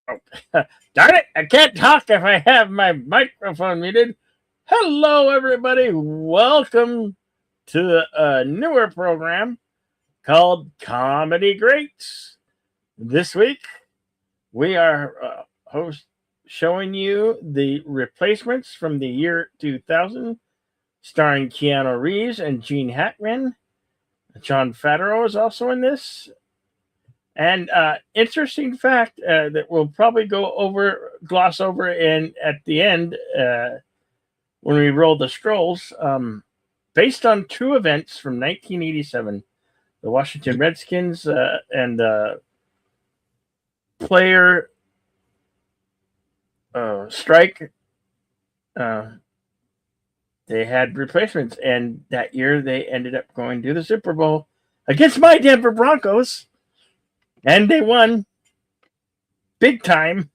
Oh, darn it! I can't talk if I have my microphone muted. Hello, everybody. Welcome to a newer program called Comedy Greats. This week, we are showing you the replacements from the year 2000, starring Keanu Reeves and Gene Hackman. John Favreau is also in this. And interesting fact that we'll probably gloss over in at the end when we roll the scrolls. Based on true events from 1987, the Washington Redskins and player strike, they had replacements, and that year they ended up going to the Super Bowl against my Denver Broncos. And they won big time.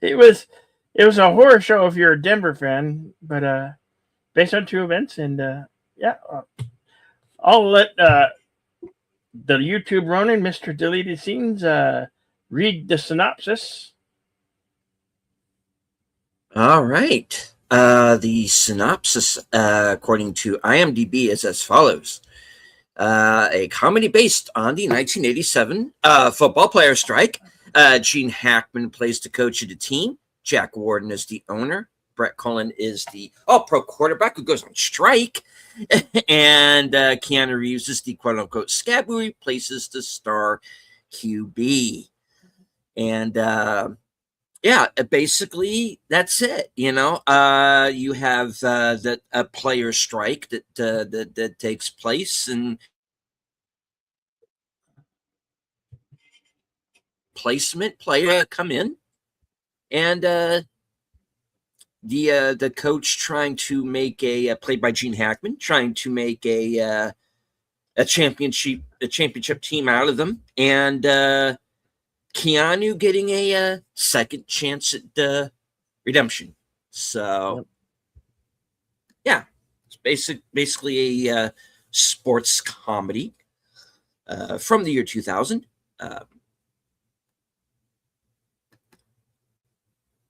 it was a horror show if you're a Denver fan, but based on true events. And I'll let the YouTube Ronin, Mr. Deleted Scenes, read the synopsis. All right. The synopsis, according to IMDb, is as follows. A comedy based on the 1987 football player strike. Gene Hackman plays the coach of the team. Jack Warden is the owner. Brett Cullen is the all-pro quarterback who goes on strike. And Keanu Reeves is the quote-unquote scab who replaces the star QB. And basically that's it. You have a player strike that takes place, and placement player come in, and the coach trying to make played by Gene Hackman, trying to make a championship team out of them, and Keanu getting a second chance at redemption. So, yeah, it's basically a sports comedy from the year 2000.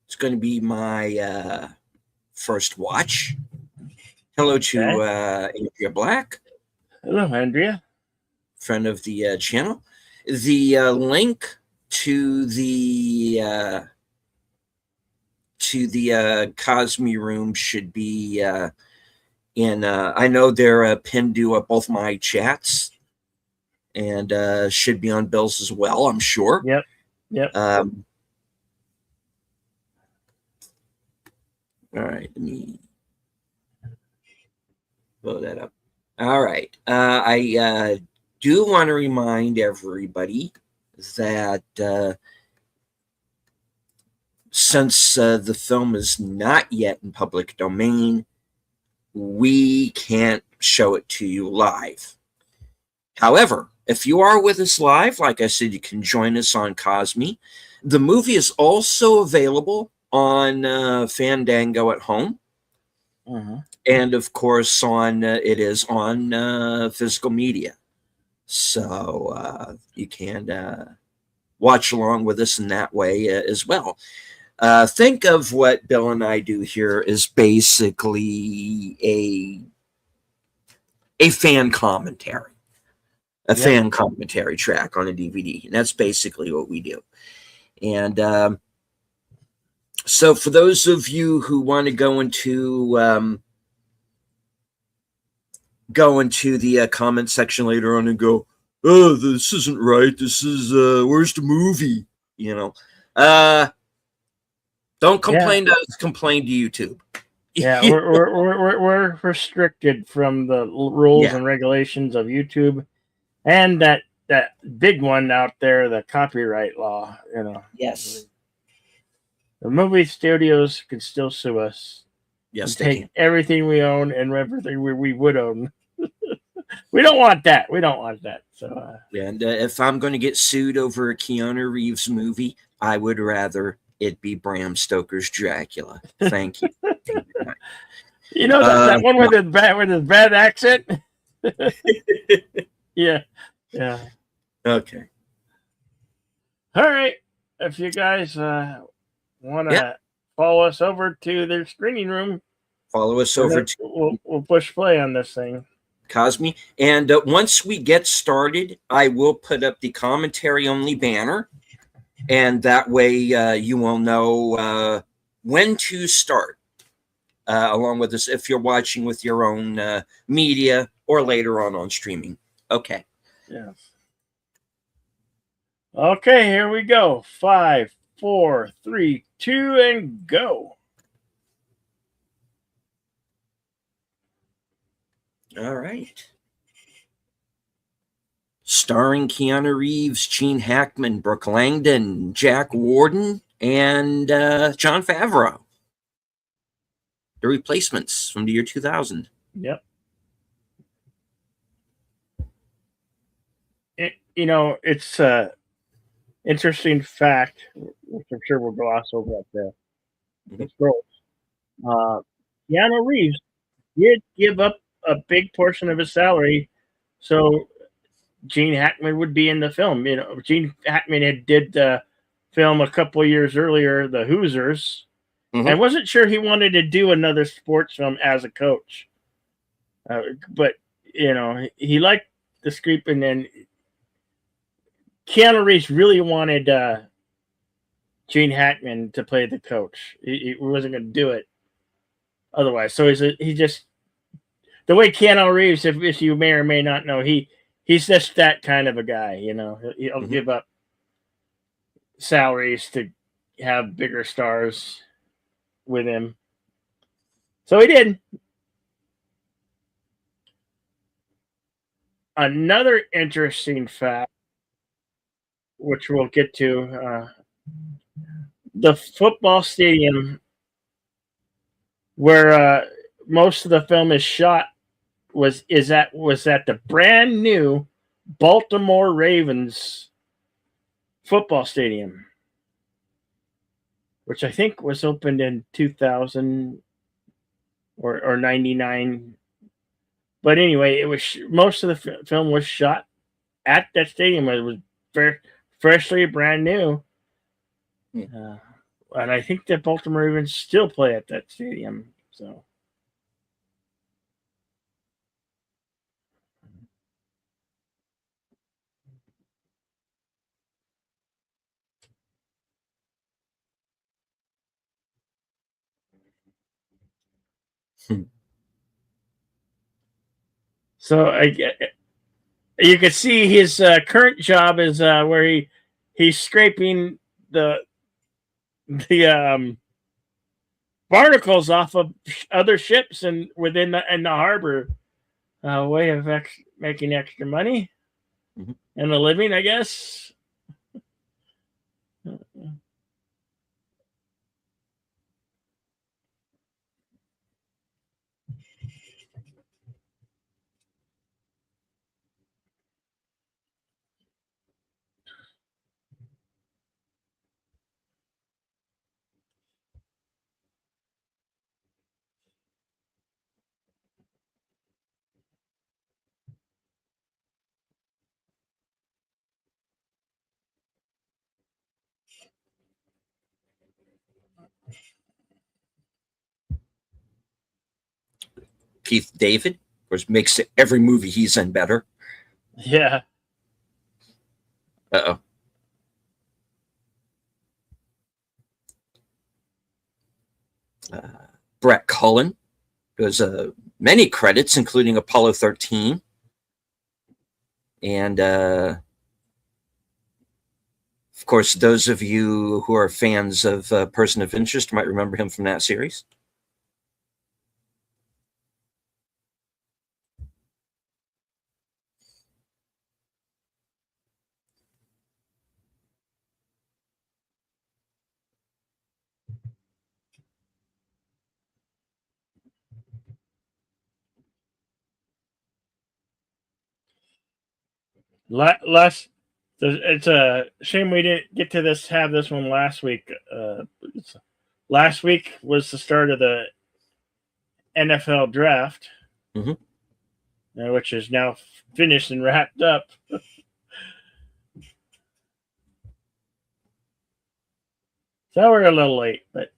It's going to be my first watch. Hello to Andrea Black. Hello, Andrea. Friend of the channel. The link to the Cosme room should be in I know they're pinned to both my chats, and should be on Bill's as well, I'm sure. Yep. All right, let me blow that up. All right, I do want to remind everybody that since the film is not yet in public domain, we can't show it to you live. However, if you are with us live, like I said, you can join us on Cosme. The movie is also available on Fandango at home. Uh-huh. And of course it is on physical media. So you can watch along with us in that way as well. Think of what Bill and I do here as basically a fan commentary. Fan commentary track on a DVD. And that's basically what we do. And so for those of you who want to go into the comment section later on and go, oh, this isn't right. This is where's the movie? Don't complain to us. Complain to YouTube. Yeah, we're restricted from the rules and regulations of YouTube, and that big one out there, the copyright law. Yes. The movie studios can still sue us. Yes, they take everything we own and everything we would own. We don't want that. So, and if I'm going to get sued over a Keanu Reeves movie, I would rather it be Bram Stoker's Dracula. Thank you. You know that one with his bad accent. Yeah. Okay. All right. if you guys want Yeah. to follow us over to their screening room, Follow us over to we'll push play on this thing. Cosme. And once we get started, I will put up the commentary only banner. And that way you will know when to start along with us if you're watching with your own media or later on streaming. Okay. Yes. Okay, here we go. 5, 4, 3, 2, and go. All right. Starring Keanu Reeves, Gene Hackman, Brooke Langdon, Jack Warden, and Jon Favreau. The Replacements from the year 2000. Yep. It's interesting fact, which I'm sure we'll gloss over at the scrolls. Keanu Reeves did give up a big portion of his salary so Gene Hackman would be in the film. Gene Hackman did the film a couple of years earlier, The Hoosiers. I wasn't sure he wanted to do another sports film as a coach. But, he liked the script, and then Keanu Reeves really wanted Gene Hackman to play the coach. He wasn't going to do it otherwise. So he just, the way Keanu Reeves, if you may or may not know, he's just that kind of a guy. He'll give up salaries to have bigger stars with him. So he did. Another interesting fact, which we'll get to, the football stadium where most of the film is shot was at the brand new Baltimore Ravens football stadium, which I think was opened in 2000 or 99. But anyway, it was most of the film was shot at that stadium. It was freshly brand new. And I think that Baltimore Ravens still play at that stadium. So. So you can see his current job is where he's scraping the barnacles off of other ships and within the harbor, way of making extra money and a living, I guess. Keith David, of course, makes every movie he's in better. Yeah. Uh-oh. Brett Cullen does many credits, including Apollo 13. And, of course, those of you who are fans of Person of Interest might remember him from that series. It's a shame we didn't get to have this one last week. Last week was the start of the NFL draft, which is now finished and wrapped up. So we're a little late, but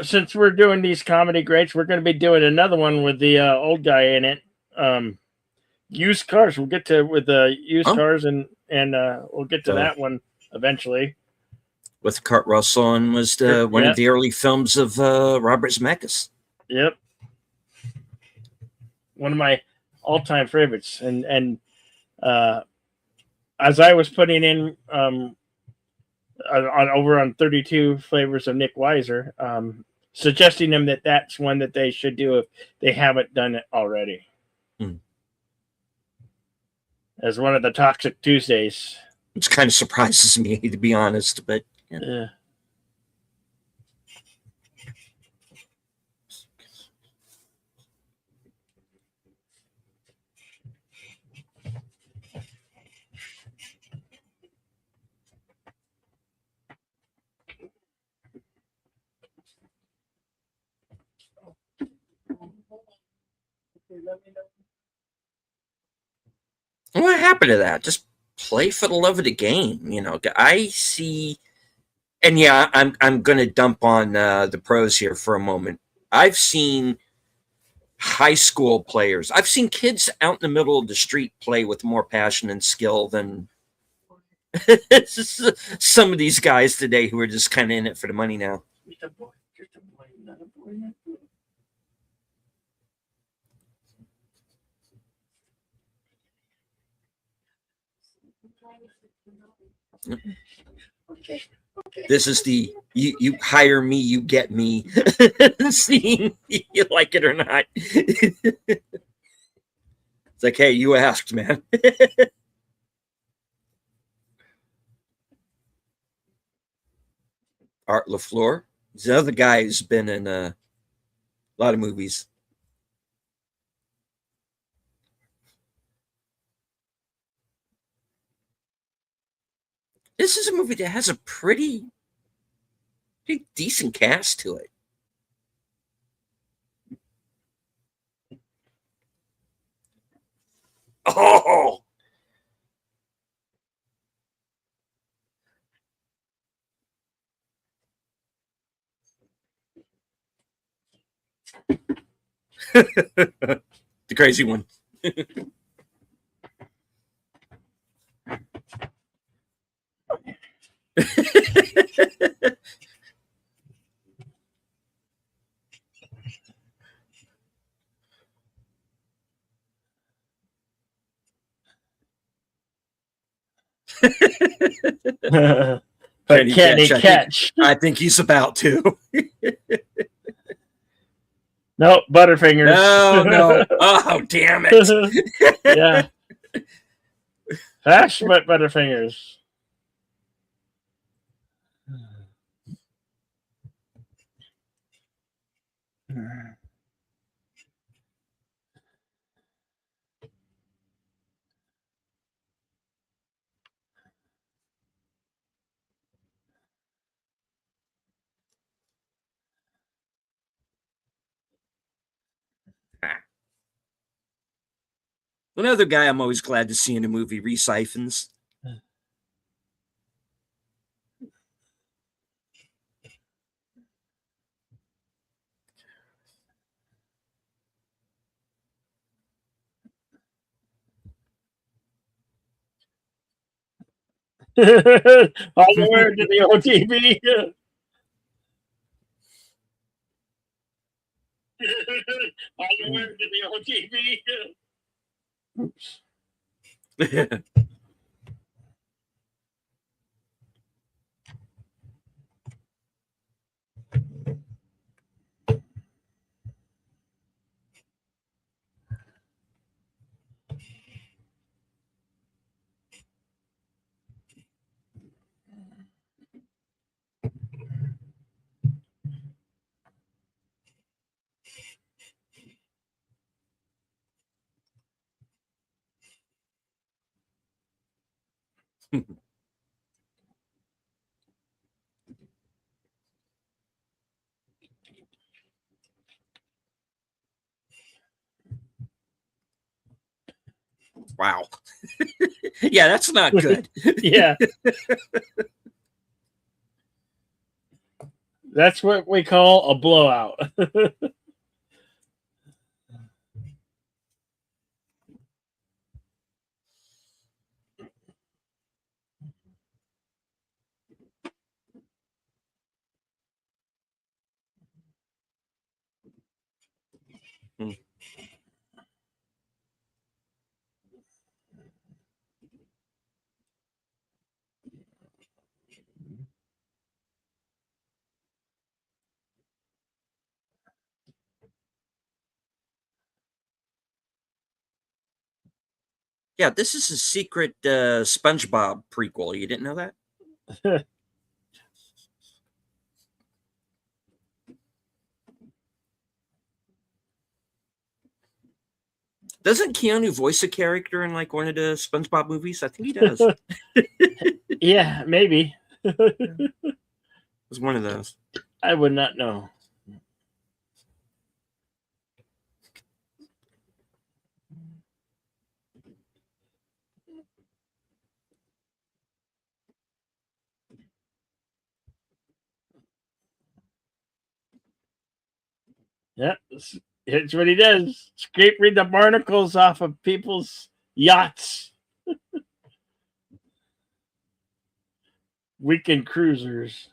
since we're doing these comedy greats, we're going to be doing another one with the old guy in it. Used cars. We'll get to with the used cars, and we'll get to that one eventually. With Kurt Russell, and was one of the early films of Robert Zemeckis. Yep, one of my all-time favorites. And as I was putting in over on 32 Flavors of Nick Weiser, suggesting them that that's one that they should do if they haven't done it already. As one of the Toxic Tuesdays. Which kind of surprises me, to be honest, but yeah. What happened to that? Just play for the love of the game. You know, I see, and yeah, I'm going to dump on the pros here for a moment. I've seen high school players. I've seen kids out in the middle of the street play with more passion and skill than some of these guys today who are just kind of in it for the money now. Okay. This is the you hire me, you get me scene. You like it or not. It's like, hey, you asked, man. Art LaFleur. He's another guy who's been in a lot of movies. This is a movie that has a pretty decent cast to it. Oh! The crazy one. But can he catch? I think he's about to. Nope, Butterfingers. No. Oh, damn it. Yeah. Hash but Butterfingers. Another guy I'm always glad to see in a movie, Reese Ifans. On the word to the OTV. On the word to the OTV. Oops. Wow. Yeah, that's not good. Yeah. That's what we call a blowout. Hmm. Yeah, this is a secret SpongeBob prequel. You didn't know that? Doesn't Keanu voice a character in like one of the SpongeBob movies? I think he does. Yeah, maybe. It was one of those. I would not know. Yeah, it's what he does. Scraping the barnacles off of people's yachts, weekend cruisers.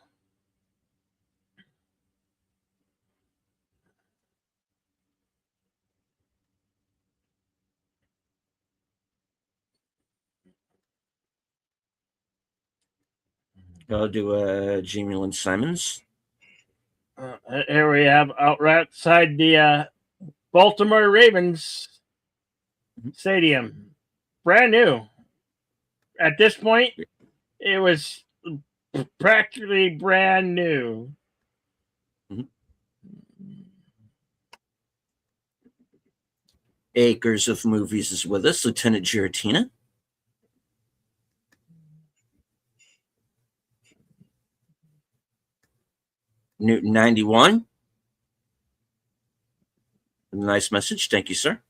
I'll do Jamie Lynn Simons. Here we have out right outside the Baltimore Ravens stadium, brand new. At this point, it was practically brand new. Mhm. Acres of Movies is with us. Lieutenant Giratina. Newton 91. Nice message. Thank you, sir.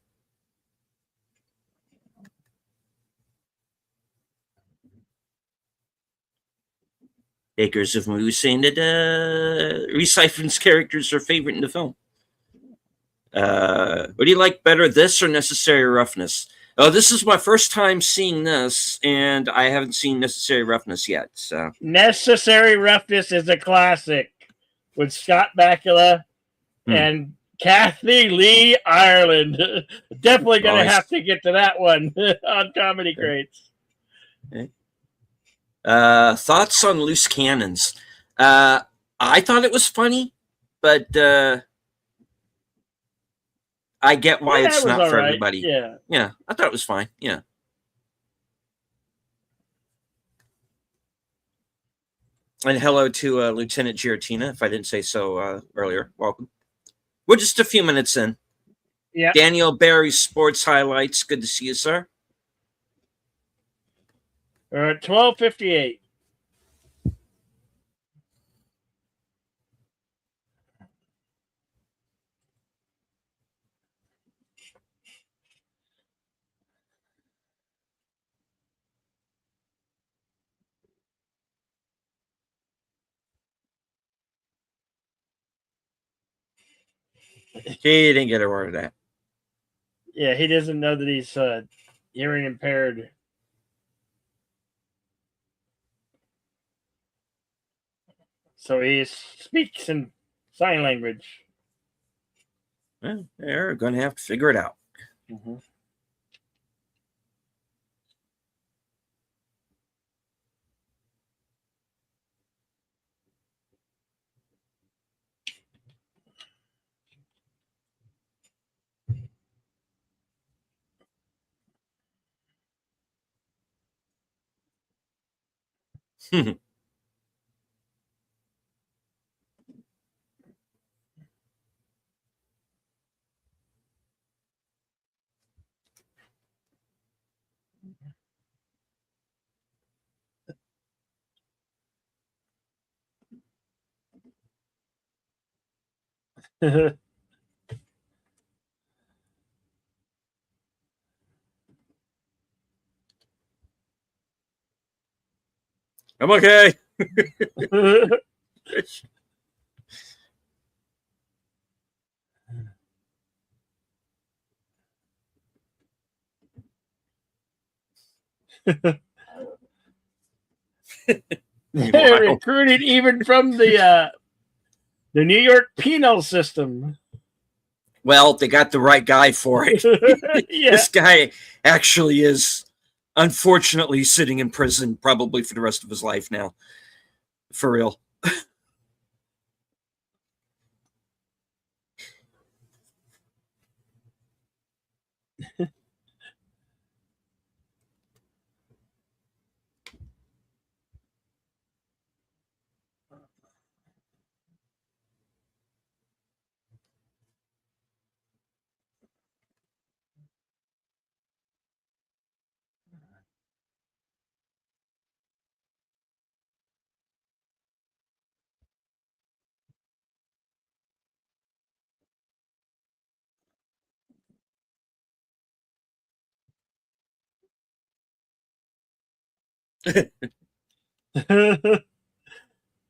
Acres of Movies saying that Reese Ifans' characters are favorite in the film. What do you like better, this or Necessary Roughness? Oh, this is my first time seeing this, and I haven't seen Necessary Roughness yet. So Necessary Roughness is a classic with Scott Bakula and Kathy Lee Ireland. Definitely going to have to get to that one on Comedy Crates. Okay. Thoughts on Loose Cannons? I thought it was funny, but I get why Yeah, it's it was not all for right. everybody. Yeah. Yeah, I thought it was fine. Yeah. And hello to Lieutenant Giratina, if I didn't say so earlier. Welcome. We're just a few minutes in. Yeah. Daniel Barry Sports Highlights. Good to see you, sir. We're at 12:58. He didn't get a word of that. Yeah, he doesn't know that he's hearing impaired. So he speaks in sign language. Well, they're going to have to figure it out. Mm-hmm. I'm okay. They're recruited even from the New York penal system. Well, they got the right guy for it. Yeah. This guy actually is, unfortunately, sitting in prison probably for the rest of his life now. For real.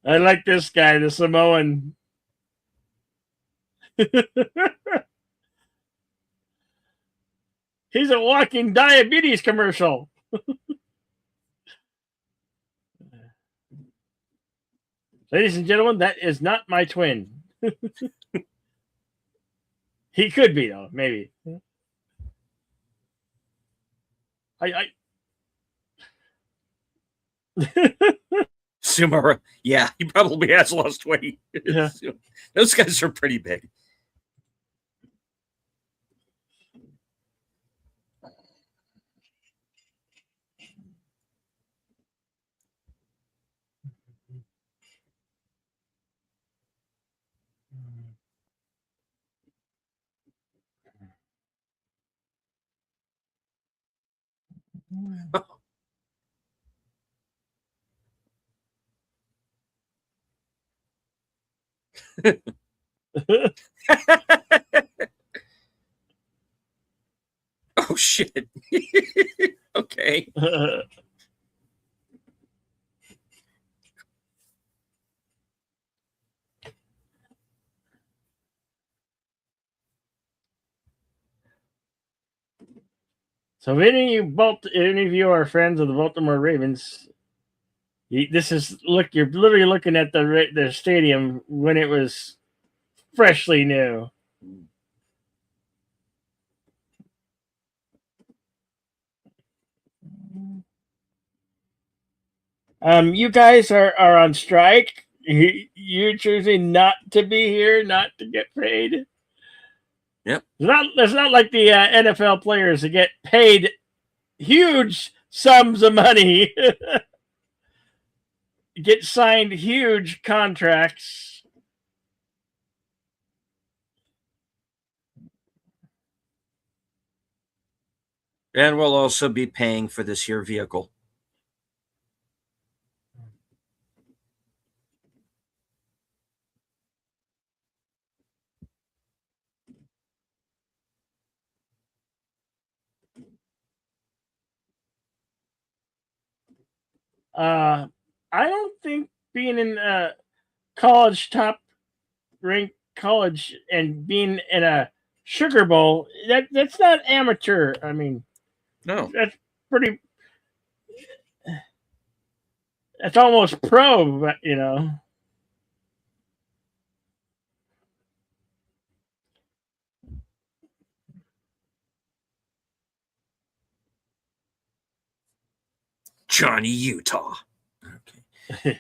I like this guy, the Samoan. He's a walking diabetes commercial. Ladies and gentlemen, that is not my twin. He could be, though, maybe. I Sumara, yeah, he probably has lost weight. Yeah. Those guys are pretty big. Oh, shit. Okay. So, if any of you are friends of the Baltimore Ravens, this is look. You're literally looking at the stadium when it was freshly new. You guys are on strike. You're choosing not to be here, not to get paid. Yep. It's not like the NFL players that get paid huge sums of money, get signed huge contracts. And we'll also be paying for this here vehicle. I don't think being in college, top ranked college, and being in a Sugar Bowl, that's not amateur. I mean, No. that's pretty. That's almost pro, but, you know. Johnny Utah. Okay.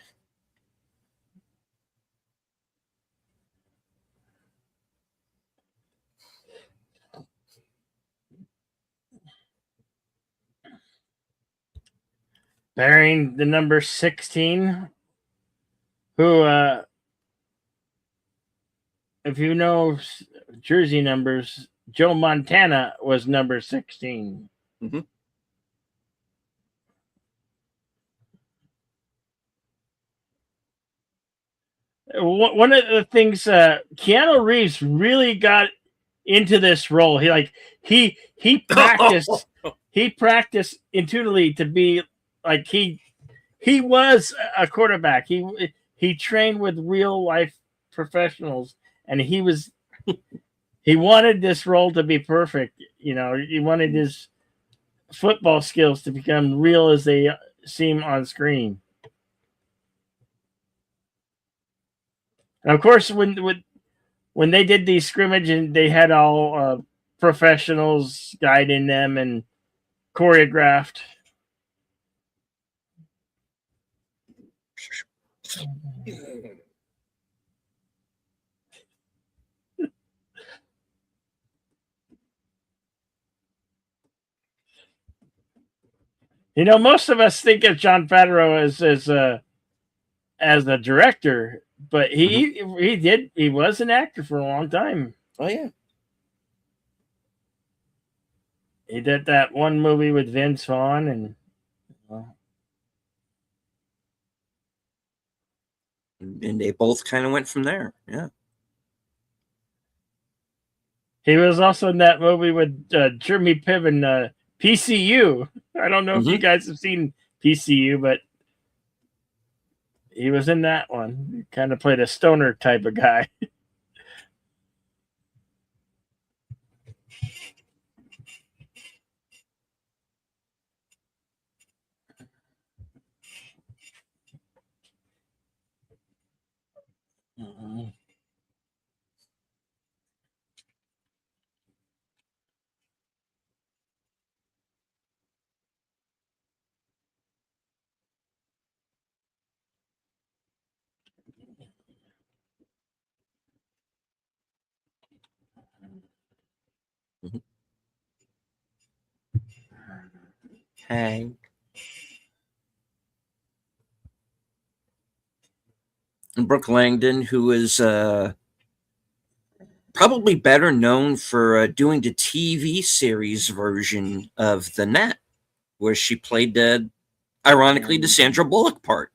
Bearing the number 16, who, if you know jersey numbers, Joe Montana was number 16. Mm-hmm. One of the things Keanu Reeves really got into this role. He practiced intuitively to be like he was a quarterback. He trained with real life professionals, and he wanted this role to be perfect. He wanted his football skills to become real as they seem on screen. And of course, when they did these scrimmage and they had all professionals guiding them and choreographed. Most of us think of John Favreau as a director, but he was an actor for a long time. Oh yeah. He did that one movie with Vince Vaughn, And they both kind of went from there. Yeah. he was also in that movie with Jeremy Piven, PCU. I don't know if you guys have seen PCU, but he was in that one. He kind of played a stoner type of guy. Hey. And Brooke Langdon, who is probably better known for doing the TV series version of The Net, where she played, ironically, the Sandra Bullock part.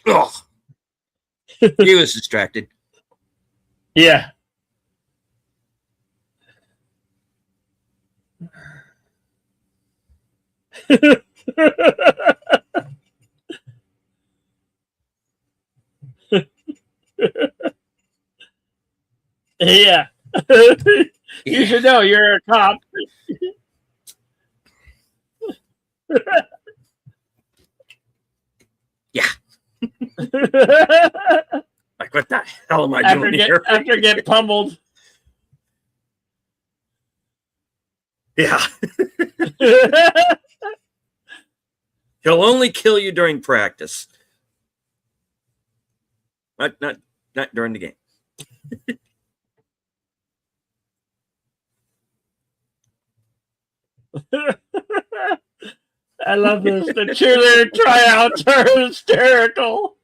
Oh, he was distracted. Yeah. Yeah. You should know you're a cop. Yeah. Like, what the hell am I doing here? After get pummeled. Yeah. He'll only kill you during practice. Not during the game. I love this. The cheerleader tryouts are hysterical.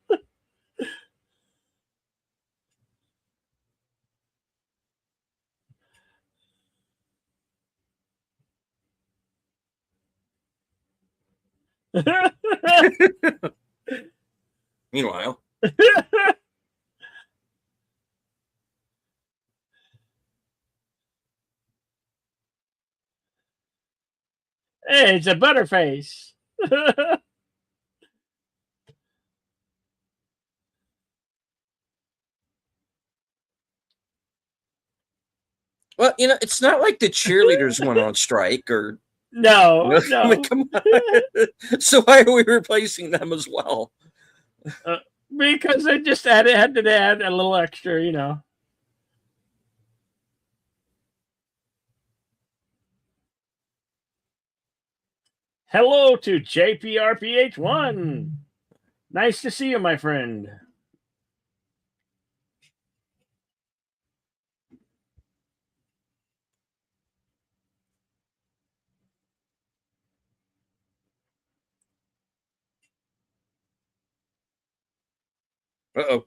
Meanwhile, Hey, it's a butterface. well, it's not like the cheerleaders went on strike or. No, I no. mean, come on. So why are we replacing them as well? Because they just had to add a little extra. Hello to JPRPH1. Nice to see you, my friend. Uh-oh.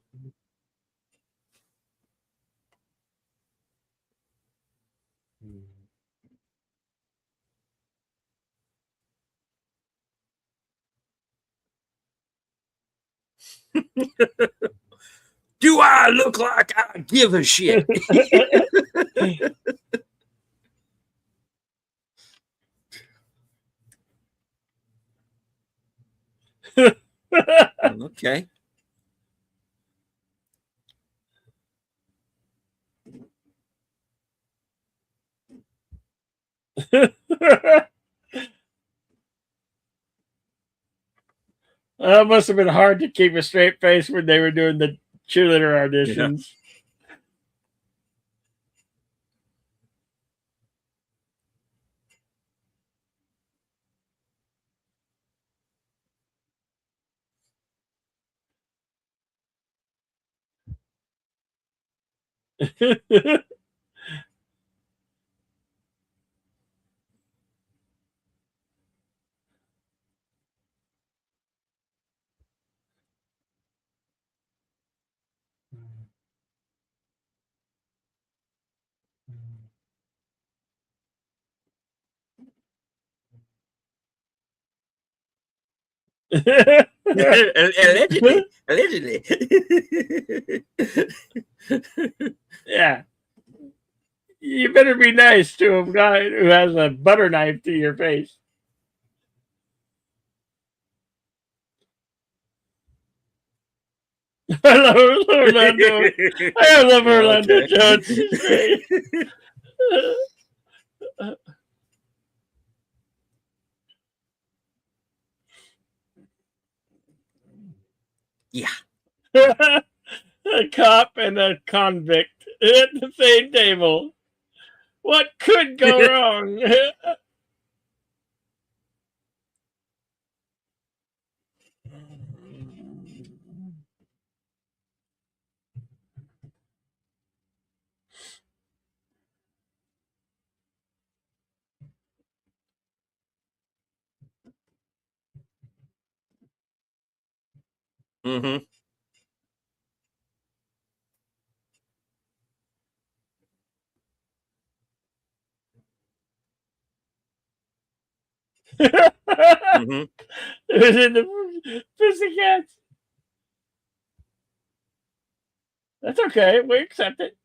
Do I look like I give a shit? Okay. It must have been hard to keep a straight face when they were doing the cheerleader auditions. Allegedly. Allegedly. Yeah. You better be nice to a guy who has a butter knife to your face. I love Orlando. I love Orlando Okay. Jones. He's great. Yeah. A cop and a convict at the same table. What could go wrong? Mm-hmm. Mm-hmm. It was in the Pussycats. That's okay. We accept it.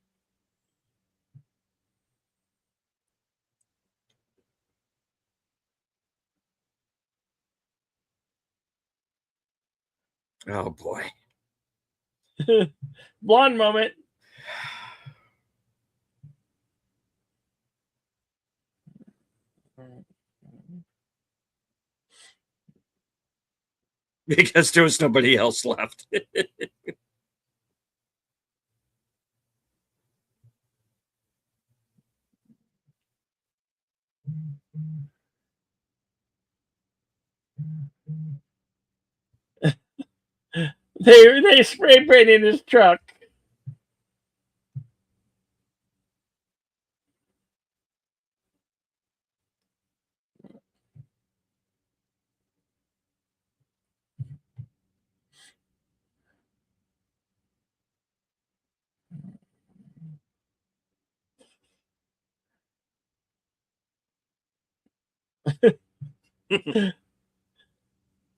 Oh boy. Blonde moment. Because there was nobody else left. They spray painted his truck.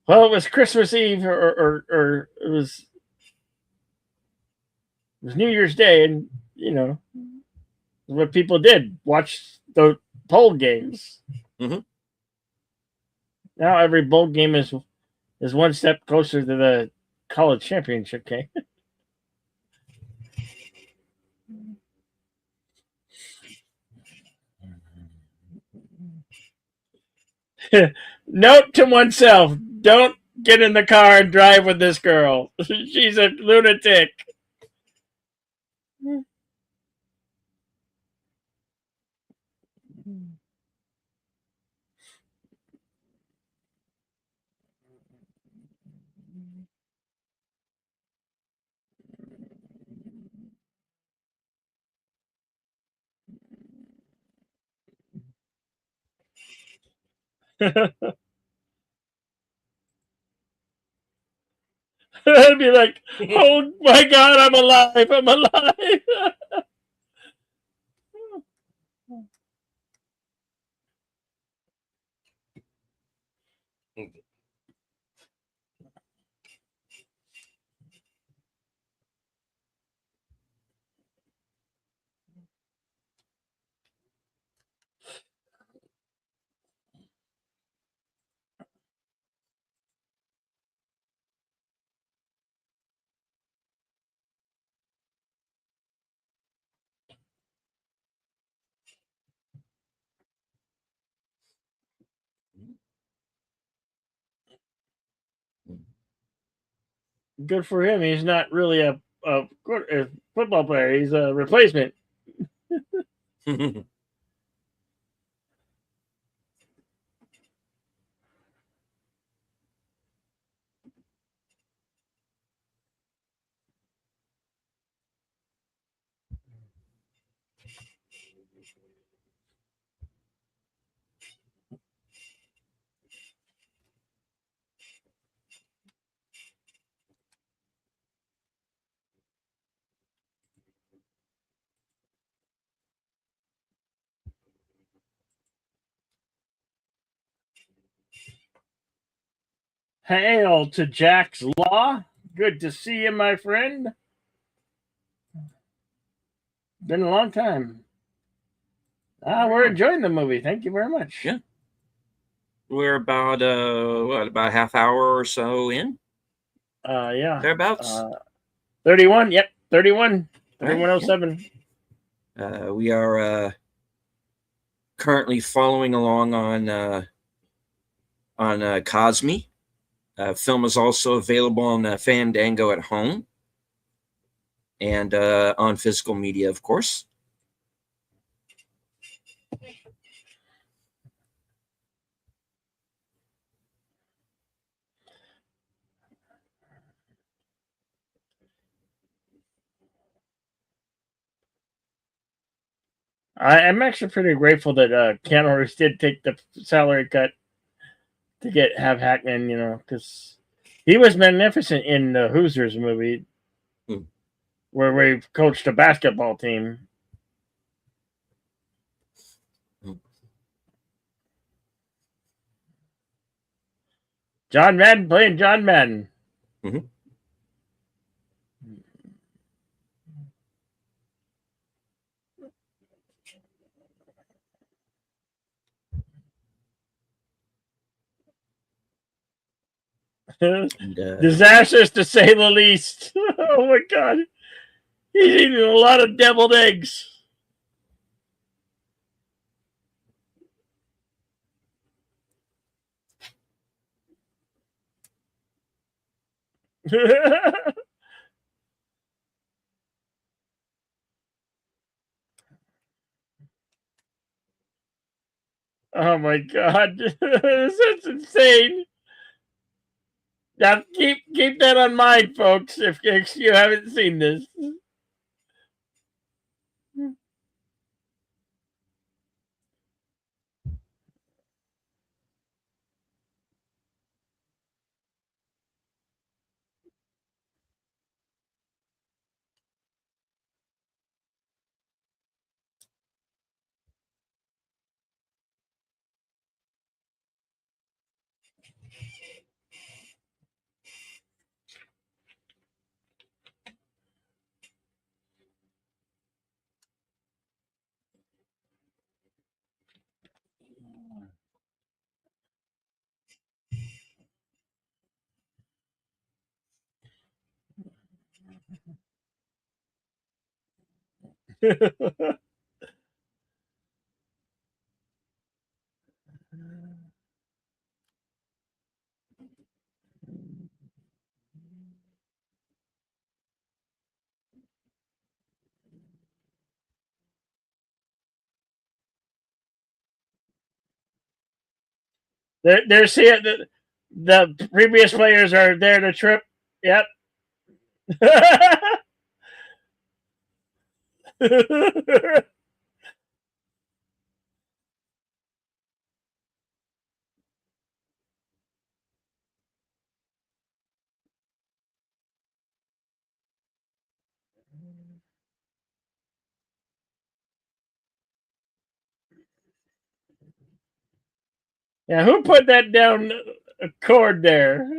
Well, it was Christmas Eve, or it was New Year's Day, and what people did, watch the bowl games. Mm-hmm. Now every bowl game is one step closer to the college championship game. Note to oneself: don't get in the car and drive with this girl. She's a lunatic. I'd be like, oh my God, I'm alive. I'm alive. Good for him. He's not really a football player. He's a replacement. Hail to Jack's Law. Good to see you, my friend. Been a long time. We're enjoying the movie. Thank you very much. Yeah. We're about about a half hour or so in? Yeah. Thereabouts. 31. Yep, 31. Right, 3107. We are currently following along on Cosme. Film is also available on Fandango at home and on physical media, of course. I'm actually pretty grateful that Keanu Reeves did take the salary cut to have Hackman, because he was magnificent in the Hoosiers movie, where we coached a basketball team. John Madden playing John Madden. Mm-hmm. Disastrous to say the least. Oh my God. He's eating a lot of deviled eggs. Oh my God. That's insane. Now keep that on mind, folks, if you haven't seen this. They're seeing the previous players are there to trip. Yep. Yeah, who put that down a cord there?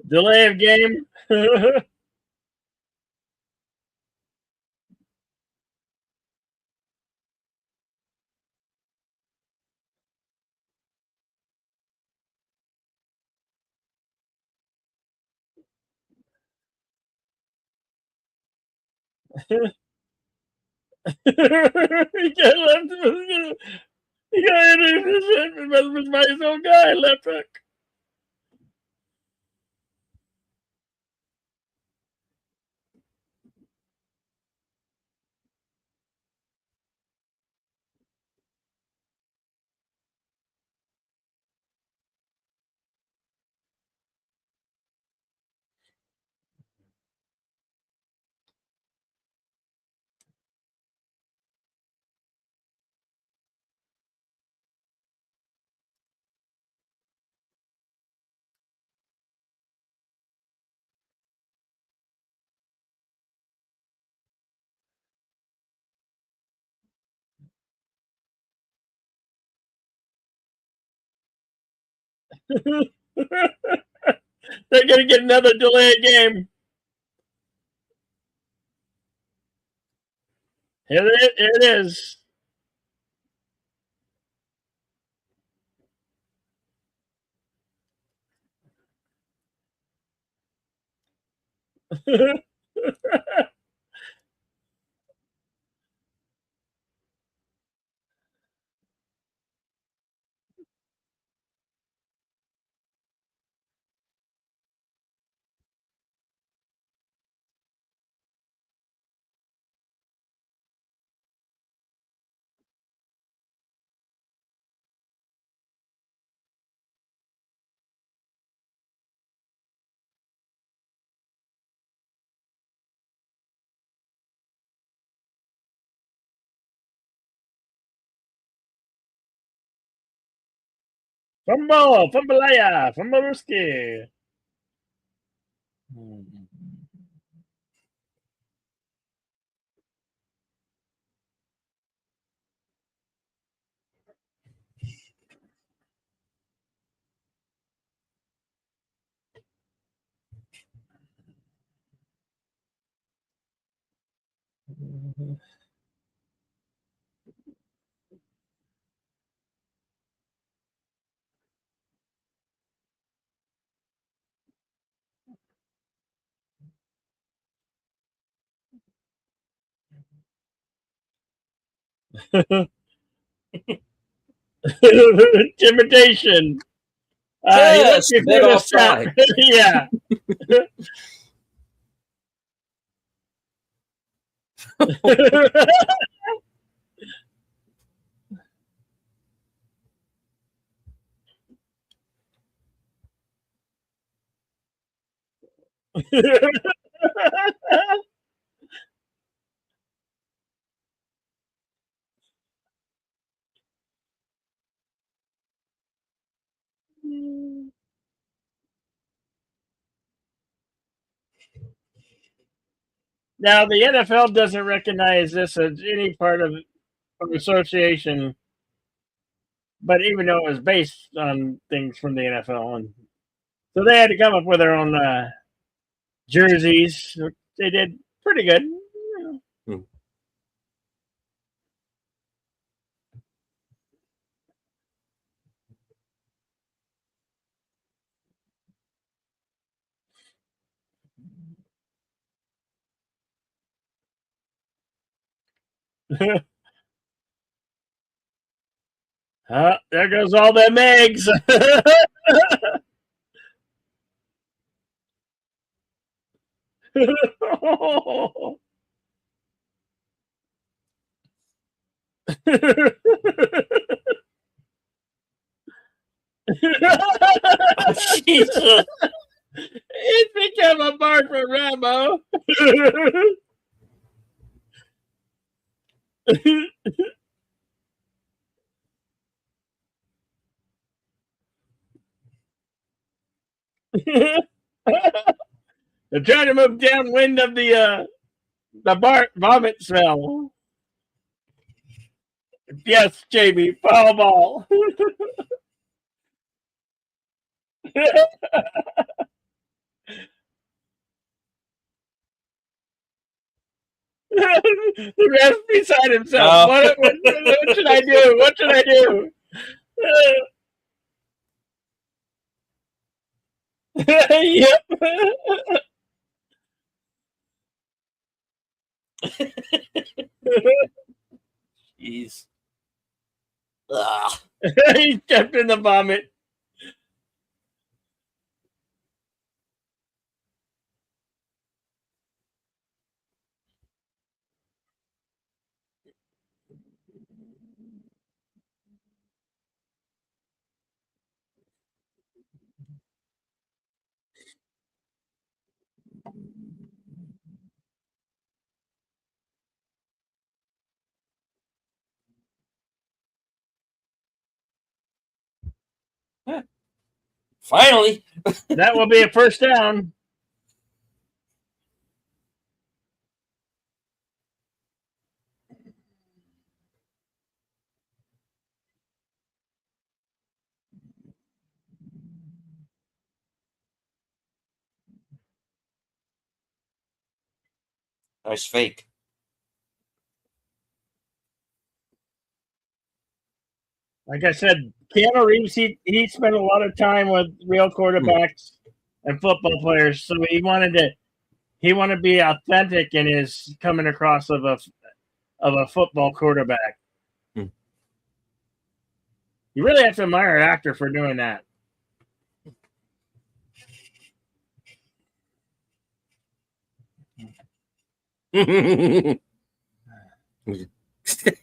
Delay of game. He got left. He got introduced by his own guy. Left hook. They're gonna get another delayed game. Here it is. Fumble, Fumbalaya, Fumbleruski. Intimidation. He looked Just a before bit the step. offside. Yeah. Now the NFL doesn't recognize this as any part of association, but even though it was based on things from the NFL, and so they had to come up with their own jerseys. They did pretty good. Hmm. There goes all them eggs. Oh, Jesus. It's become a bar for Rambo. They're trying to move downwind of the vomit smell. Yes, Jamie, foul ball. The rest beside himself. Oh. What should I do? What should I do? Yep. Jeez. Ugh. He stepped in the vomit. Finally. That will be a first down. Nice fake. Like I said, Keanu Reeves, he spent a lot of time with real quarterbacks and football players, so he wanted to be authentic in his coming across of a football quarterback. Hmm. You really have to admire an actor for doing that.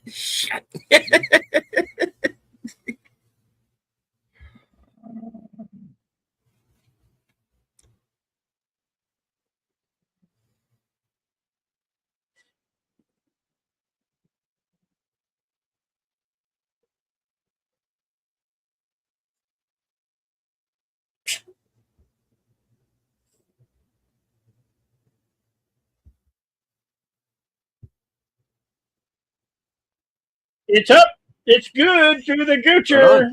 Shut. It's up. It's good through the Goocher.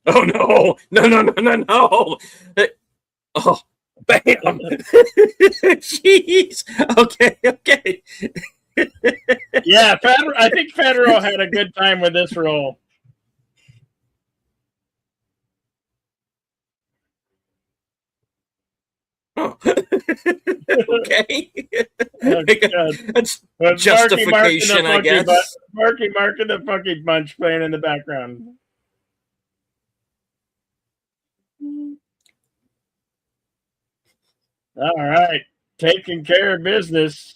Oh no! No! Oh, bam! Jeez. Okay. Yeah, I think Federer had a good time with this role. Oh. Okay. That's But justification, I guess. Marky Mark and the Funky Bunch playing in the background. All right, taking care of business.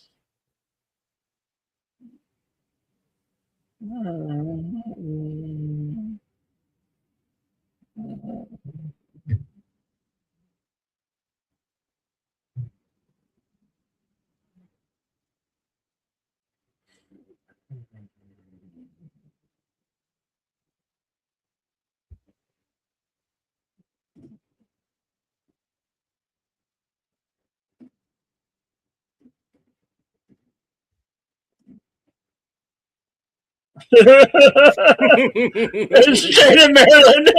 State of Maryland.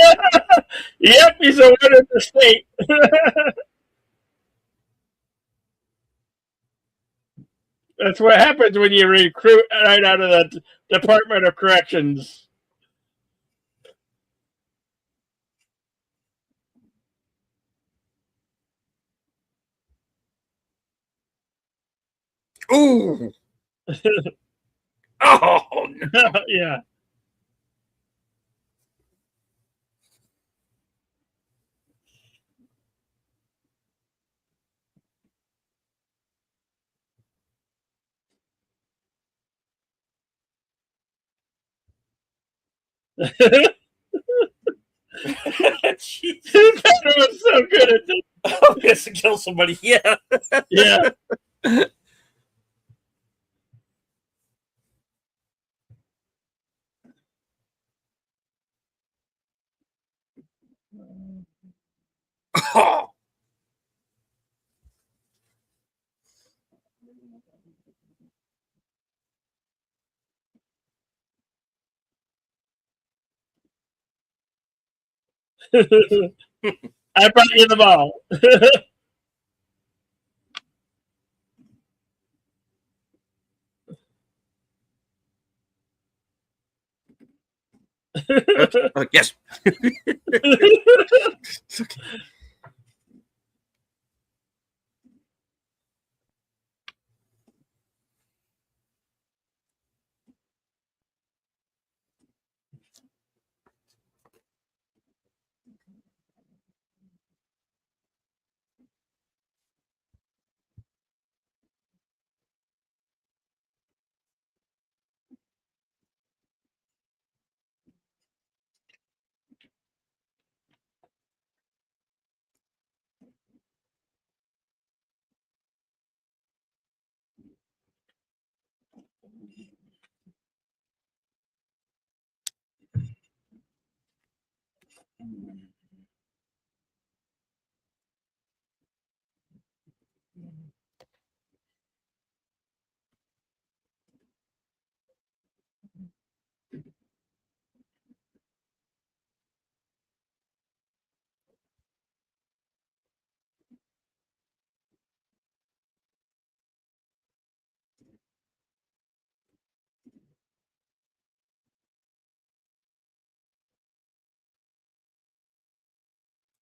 Yep, he's a winner of the state. That's what happens when you recruit right out of the Department of Corrections. Ooh. Oh no. Yeah. Jesus. That was so good at this. Oh, he has to kill somebody. Yeah. Yeah. Oh. I brought you the ball. Yes.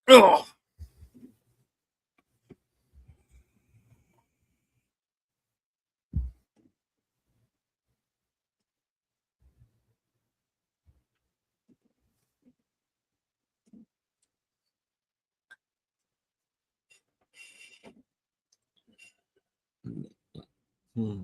Oh. Hmm.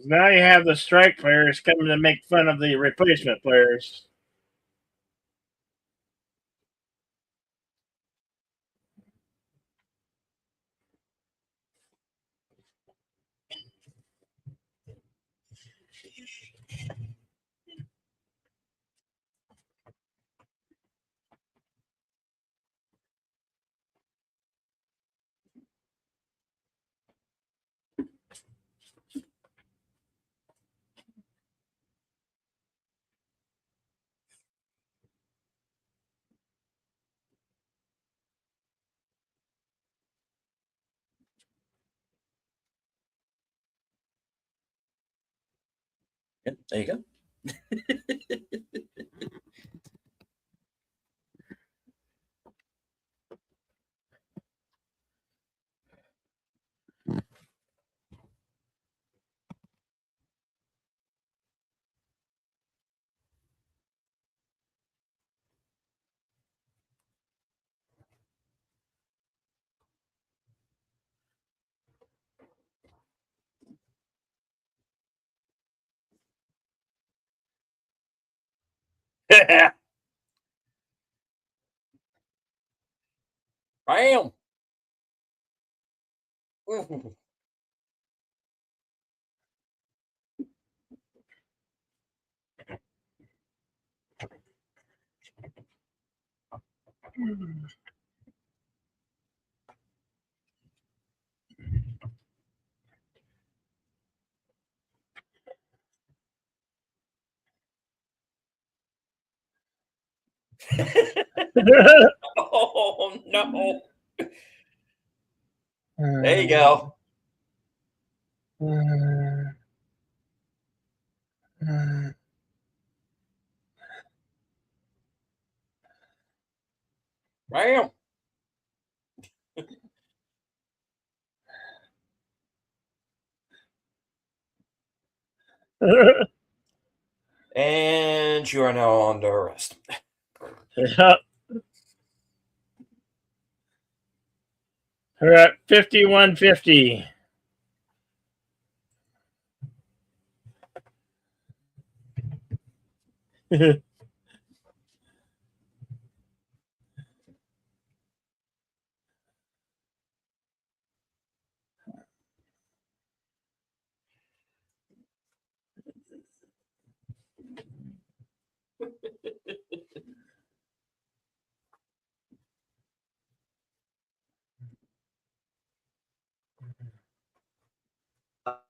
Now you have the strike players coming to make fun of the replacement players. Yep, there you go. Bam. Oh no! There you go. Bam. And you are now under arrest. Yep. We're at 5150.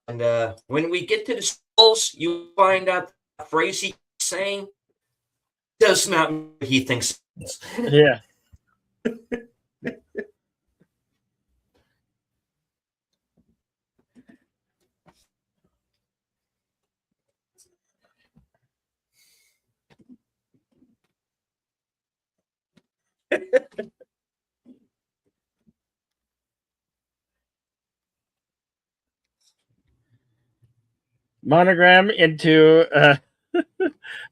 And when we get to the schools, you find out the phrase he's saying does not mean what he thinks. Yeah. Monogram into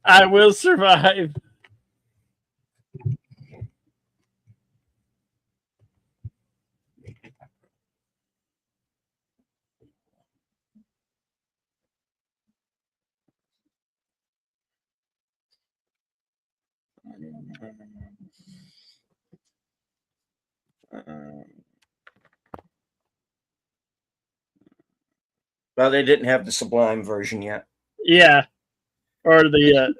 I will survive. Well, they didn't have the Sublime version yet. Yeah. Or the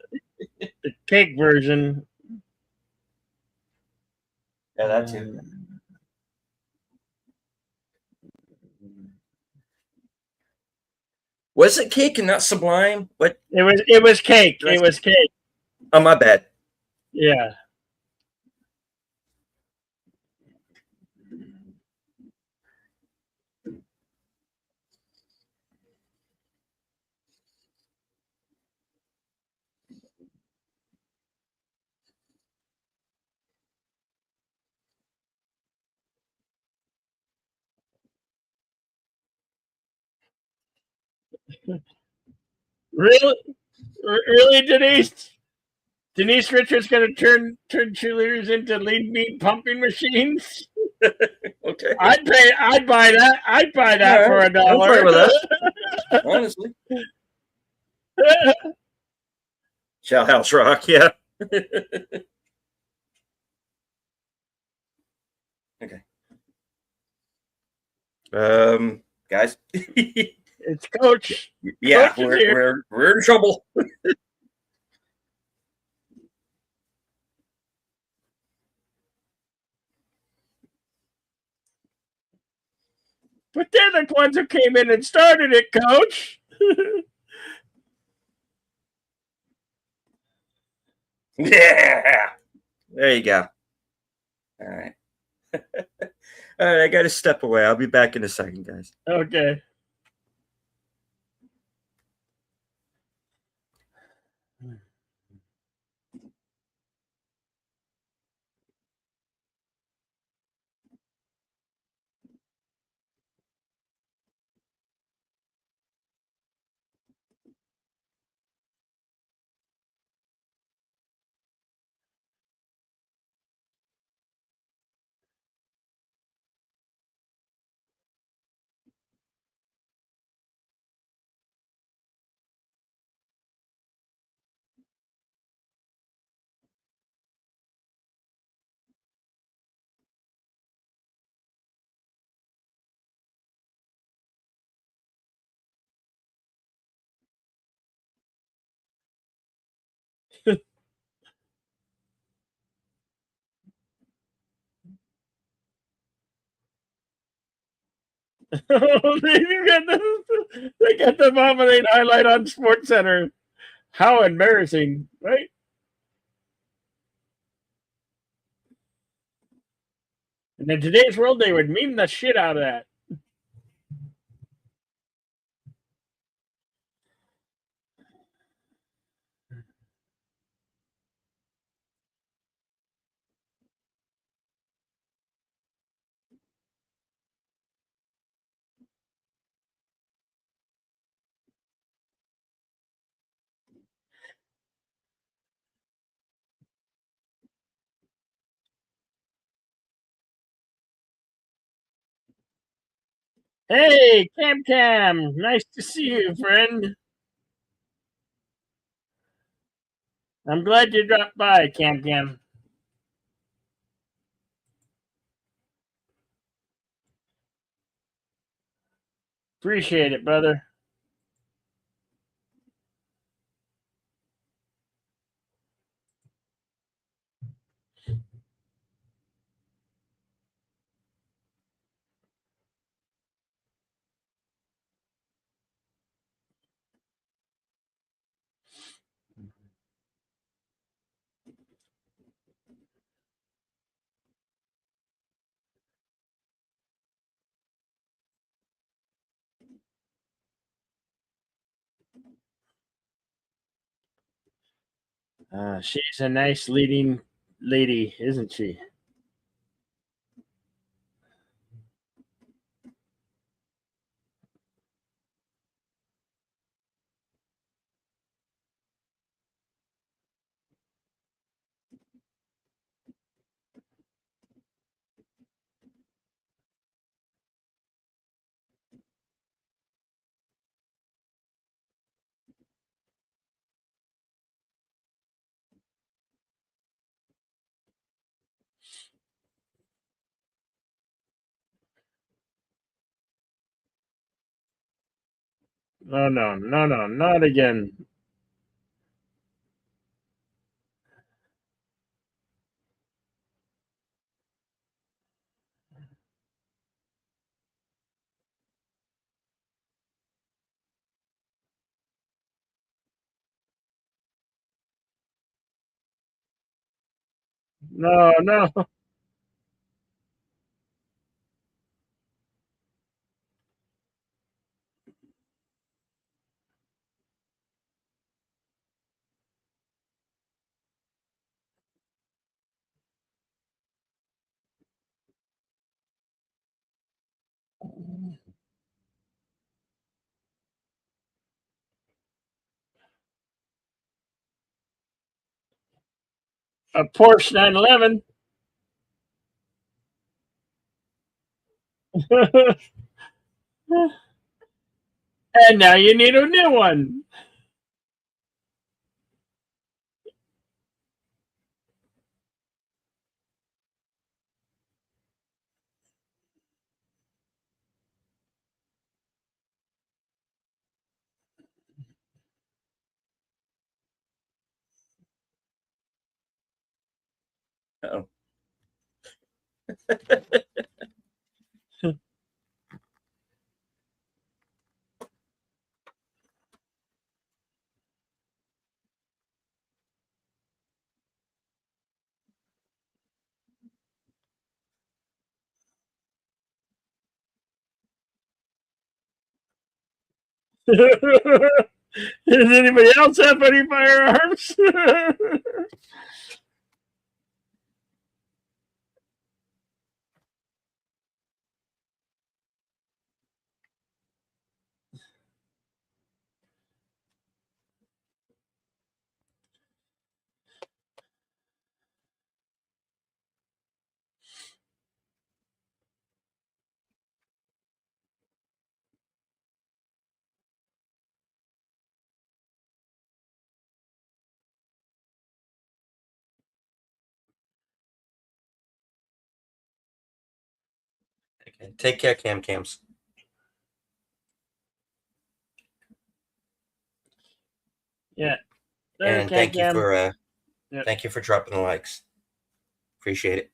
cake version. Yeah, that too. Was it cake and not Sublime? What? It was cake. It was cake. Oh, my bad. Yeah. Really? Really, Denise? Denise Richards going to turn cheerleaders into lean meat pumping machines? Okay. I'd buy that. I'd buy that for $1. I'm fine with that. Honestly. Shall House Rock, yeah. Okay. Guys. It's Coach. Yeah, Coach is here. we're in trouble. But they're the ones who came in and started it, Coach. Yeah. There you go. All right. All right, I got to step away. I'll be back in a second, guys. Okay. They got the Vomiting highlight on Sports Center. How embarrassing, right? And in today's world, they would meme the shit out of that. Hey, Cam Cam, nice to see you, friend. I'm glad you dropped by, Cam Cam. Appreciate it, brother. She's a nice leading lady, isn't she? No, no, no, no, not again. No, no. A Porsche 911. And now you need a new one. Oh. Does anybody else have any firearms? Okay. Take care, Cams. Yeah. And thank you for dropping the likes. Appreciate it.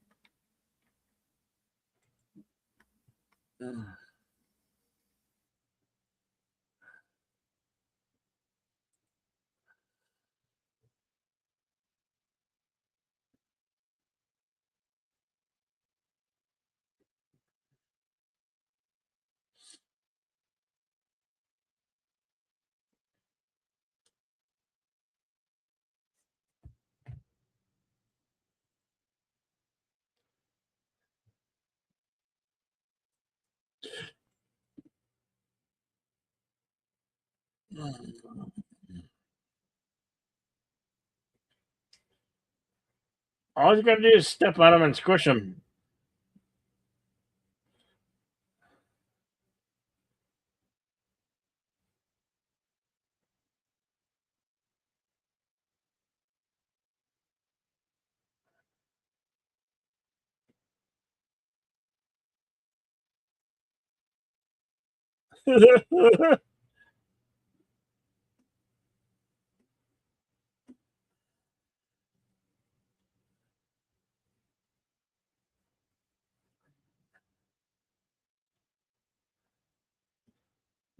All you gotta do is step on them and squish them.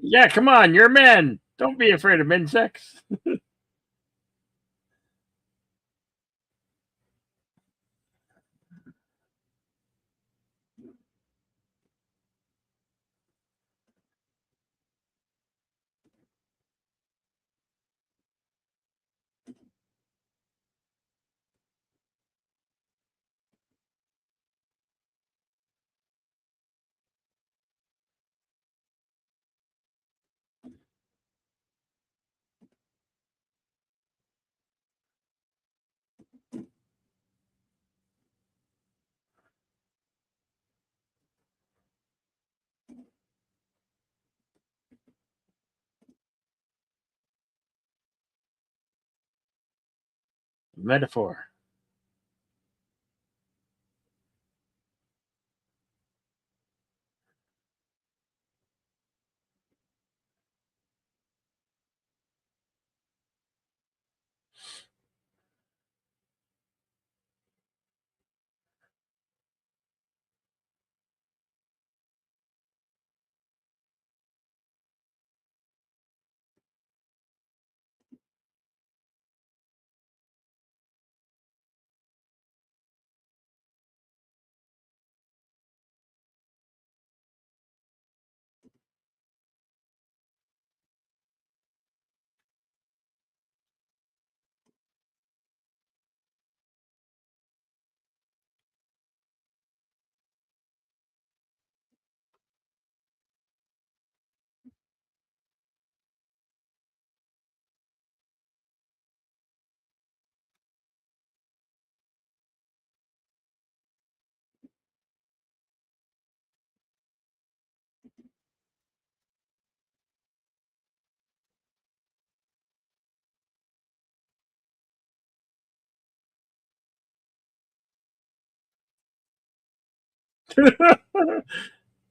Yeah, come on, you're men. Don't be afraid of insects. Metaphor.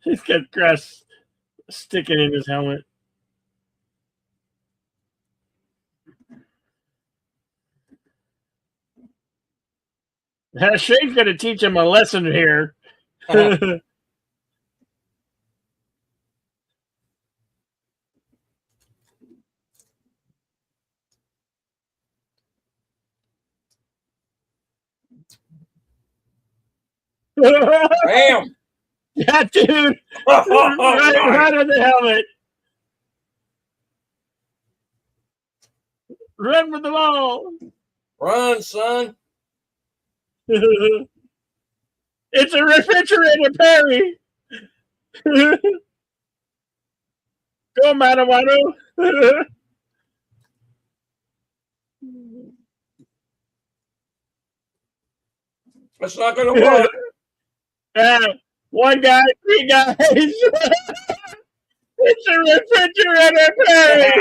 He's got grass sticking in his helmet. Shane's going to teach him a lesson here. Bam! Yeah, dude. Right on the helmet. Run with the ball. Run, son. It's a refrigerator, Perry. Go, Manawato. That's not going to work. One guy, three guys. It's a refrigerator, Perry.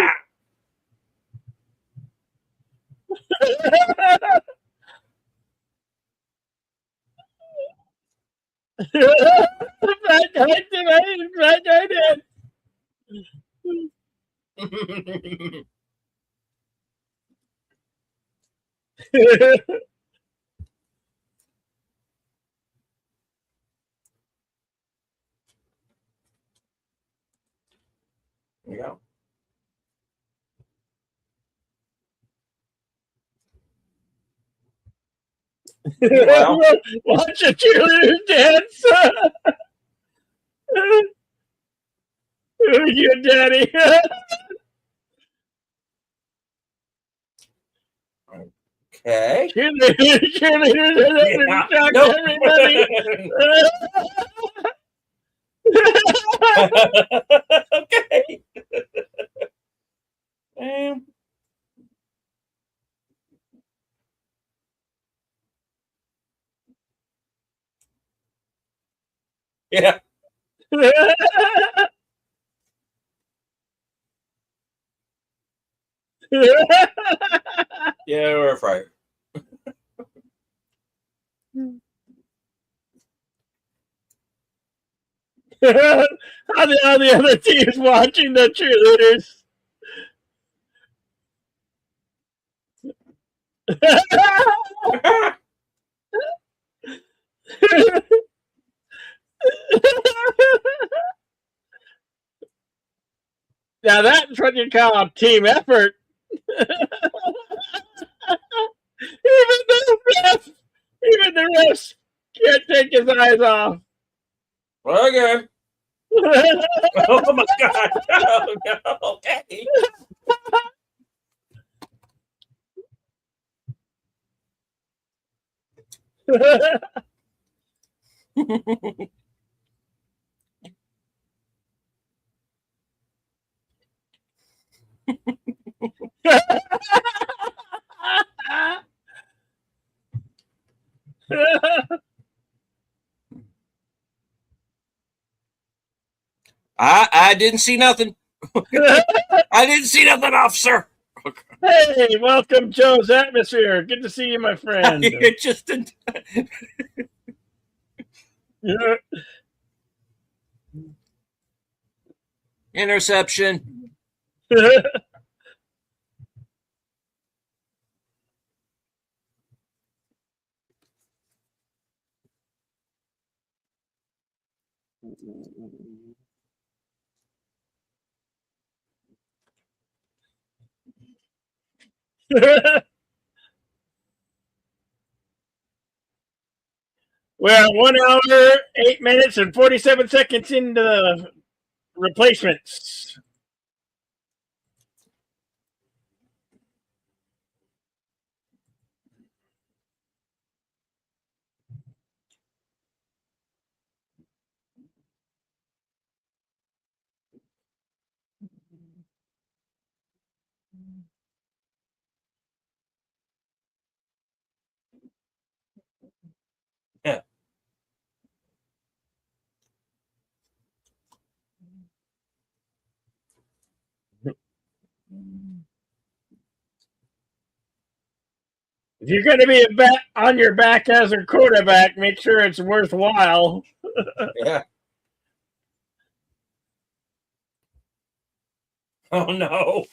Right in. Yeah. Well, watch a cheerleader dance. Your daddy. okay. Cheerleaders Yeah. shock Nope. everybody. Okay. Yeah. Yeah, we're a fryer. How the other team's watching the cheerleaders. Now that's what you call a team effort. Even the refs can't take his eyes off. Okay. Oh my God. Oh, no. Okay. I didn't see nothing. I didn't see nothing, officer. Hey, welcome, Joe's Atmosphere. Good to see you, my friend. It just interception. We're 1 hour, 8 minutes, and 47 seconds into the replacements. Yeah. If you're going to be on your back as a quarterback, make sure it's worthwhile. Yeah. Oh no.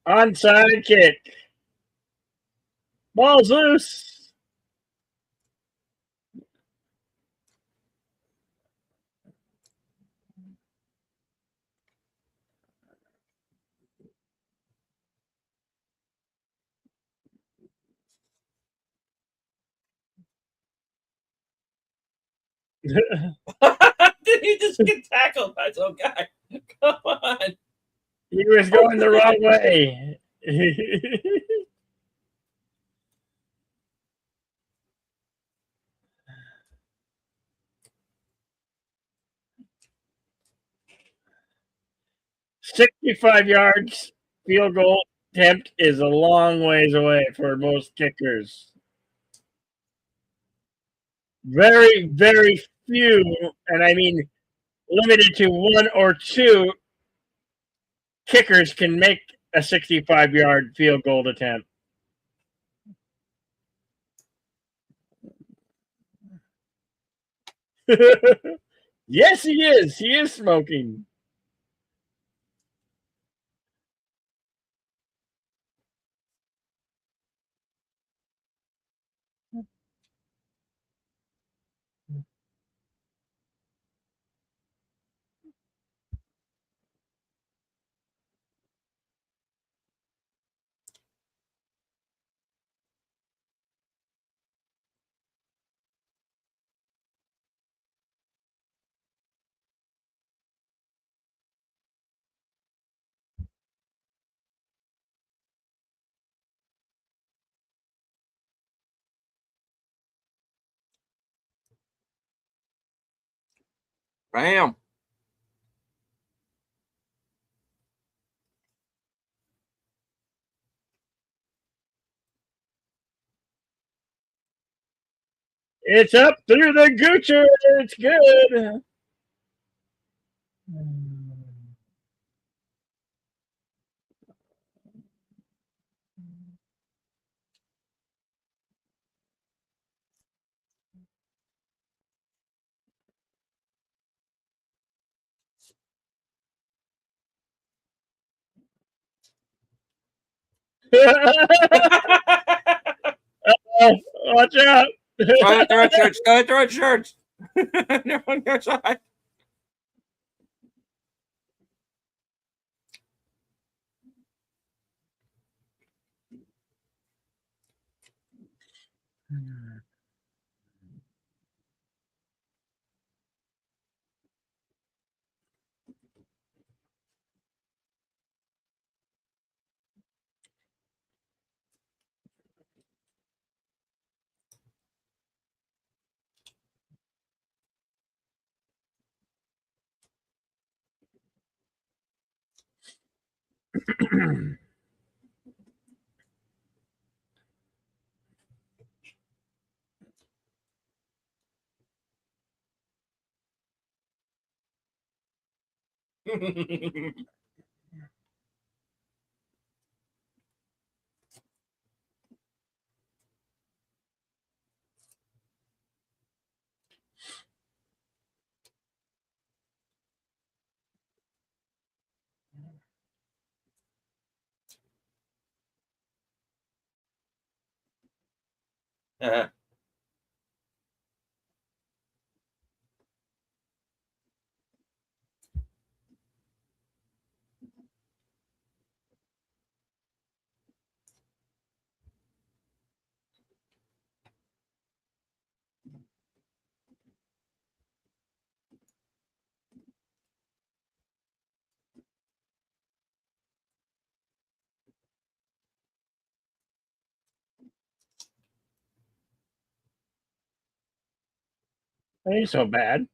Onside kick. Ball's loose. Did he just get tackled by some guy? Come on. He was going the wrong way. 65 yards field goal attempt is a long ways away for most kickers. Very, very few, and I mean limited to one or two kickers can make a 65-yard field goal attempt. Yes, he is. He is smoking. Bam. It's up through the Goocher. It's good. Watch out. Go throw it, church. Go throw it, church. No one goes on. Ain't so bad.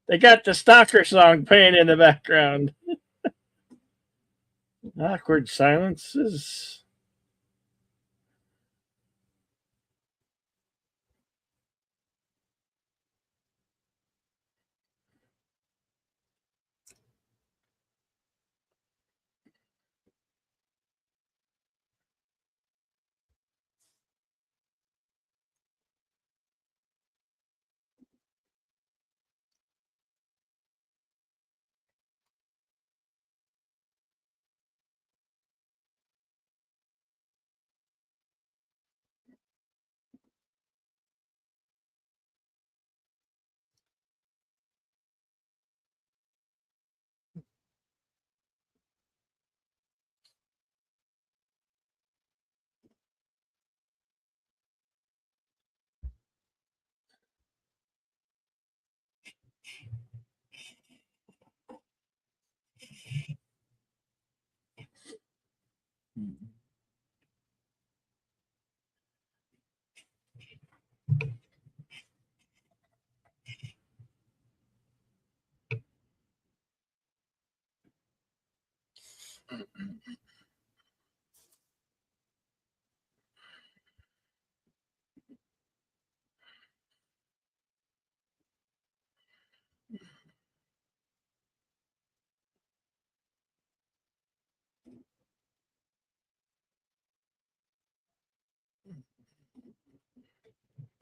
They got the stalker song playing in the background. Awkward silences.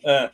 Uh,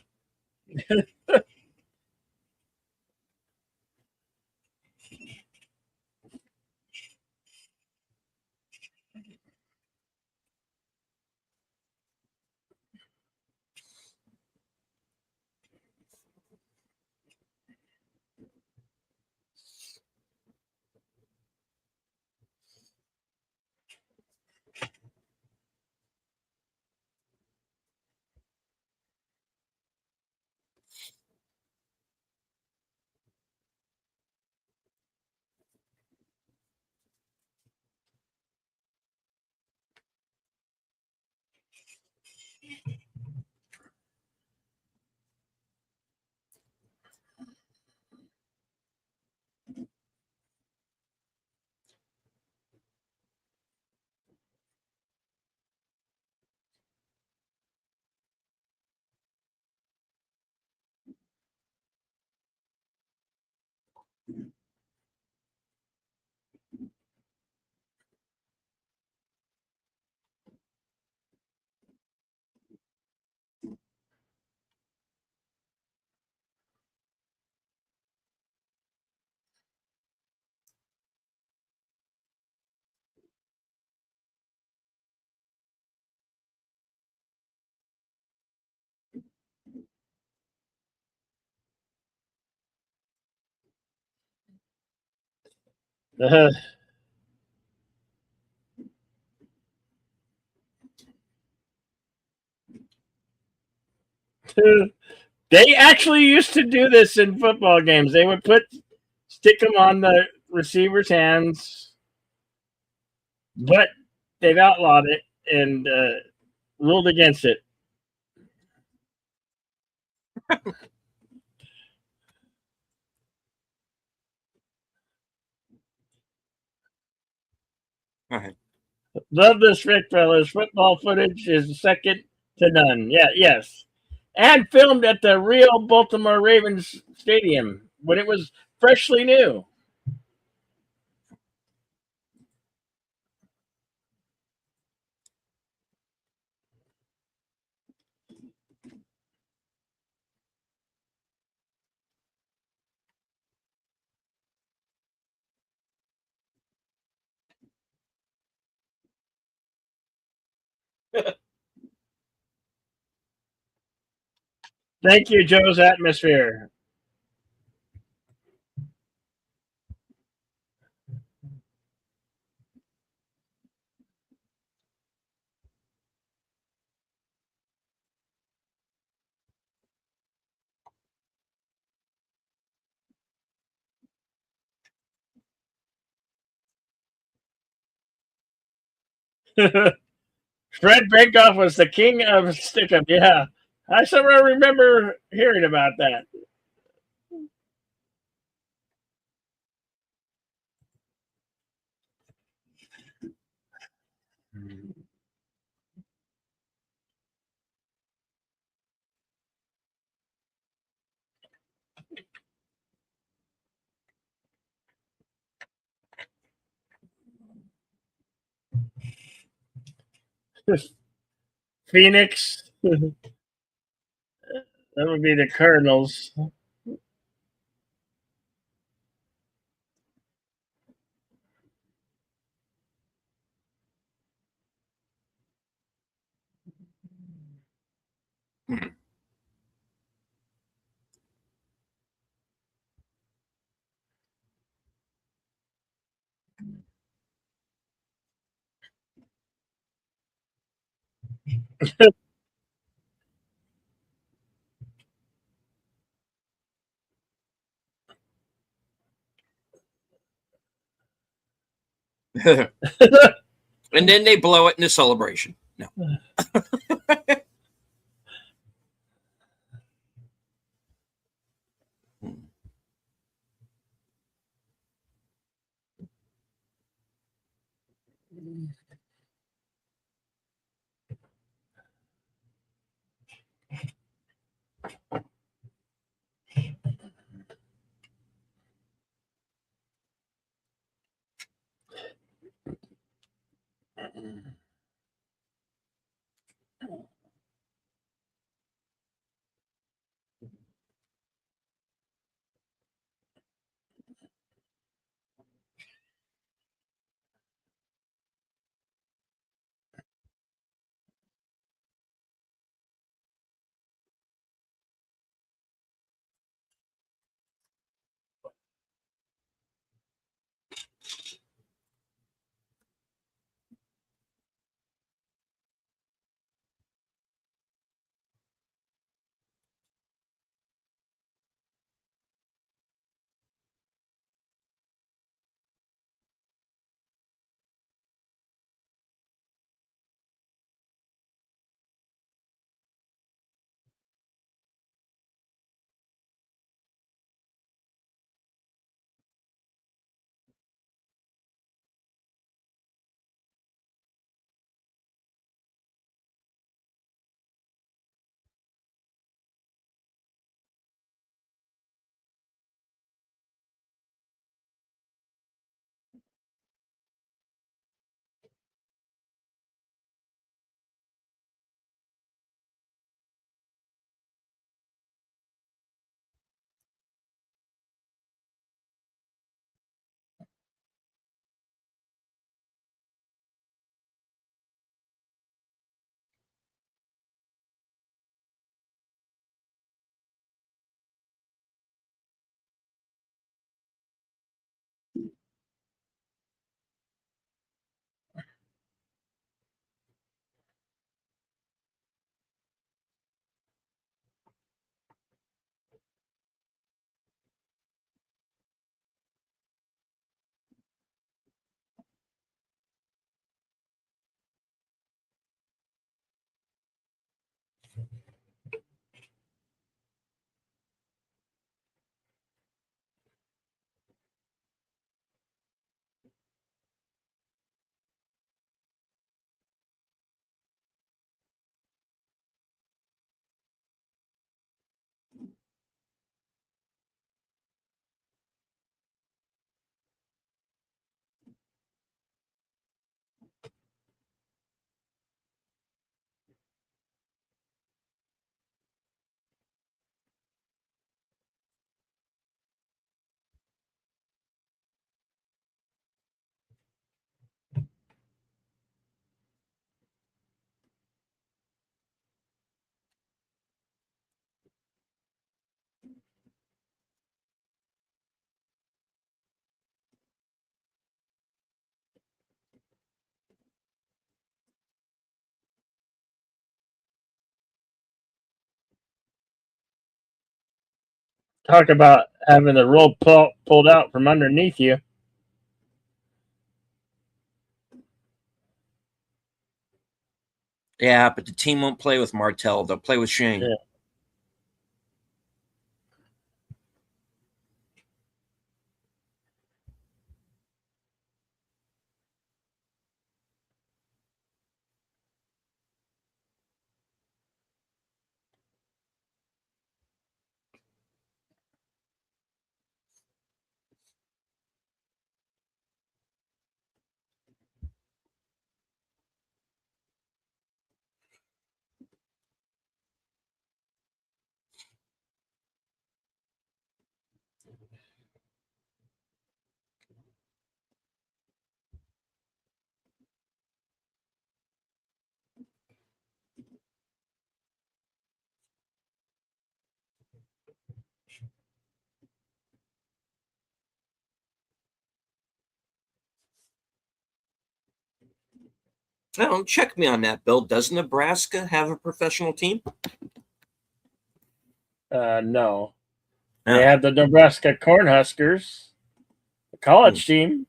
uh, they actually used to do this in football games. They would stick them on the receiver's hands, but they've outlawed it and ruled against it. All right. Love this, Rick fellas. Football footage is second to none. Yeah, yes. And filmed at the real Baltimore Ravens stadium when it was freshly new. Thank you, Joe's Atmosphere. Fred Benkoff was the king of Stickum. Yeah, I somewhere remember hearing about that. Phoenix. That would be the Cardinals. And then they blow it in a celebration. No. Talk about having the rope pulled out from underneath you. Yeah, but the team won't play with Martel. They'll play with Shane. Yeah. No, check me on that, Bill. Does Nebraska have a professional team? No. They No. have the Nebraska Cornhuskers, the college team.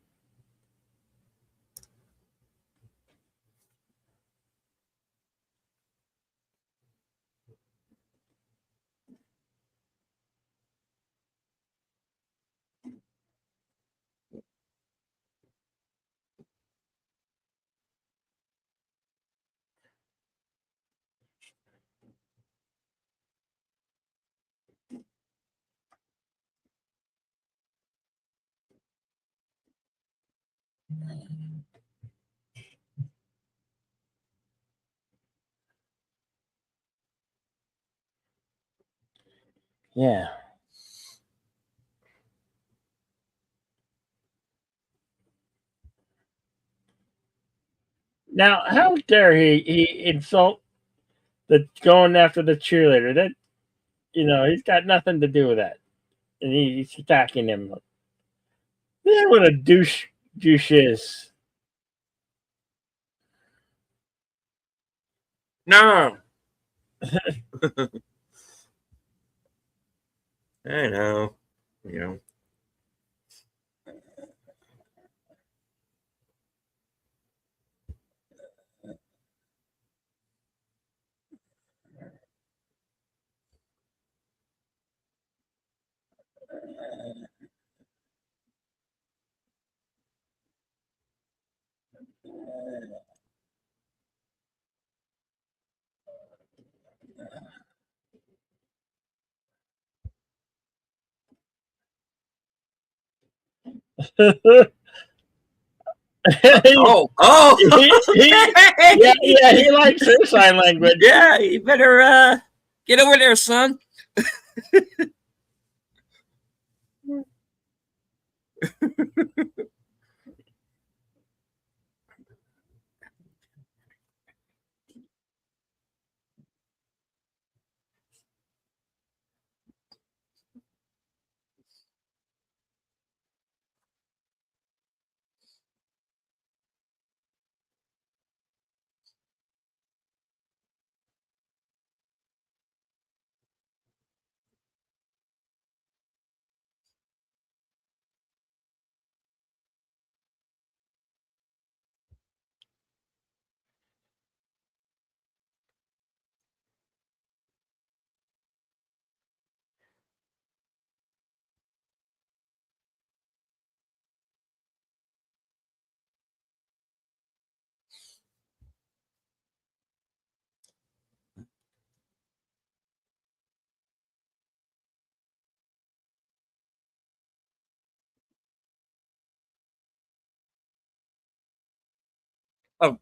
Yeah. Now, how dare he insult the going after the cheerleader? That he's got nothing to do with that, and he's attacking him. Yeah, what a douche is. No, I know. You know. he, Oh, oh, yeah, he likes her sign language. yeah. You better get over there, son. Oh,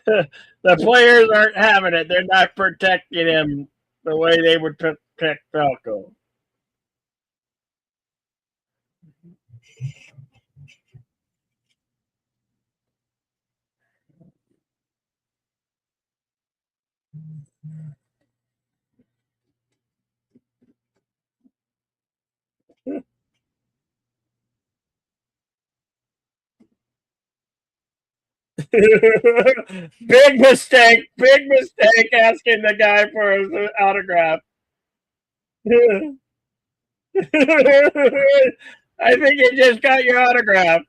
The players aren't having it. They're not protecting him the way they would protect Falco. Big mistake asking the guy for his autograph. I think you just got your autograph.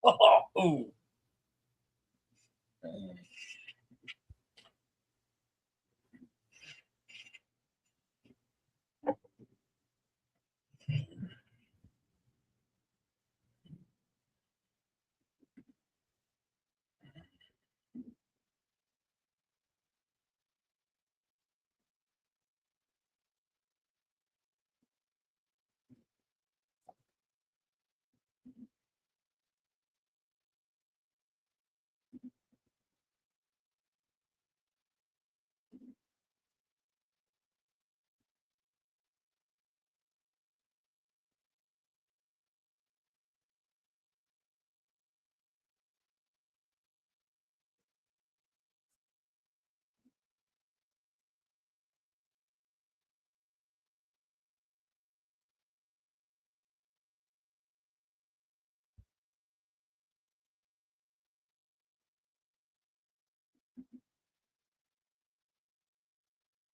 Oh,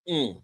Mm.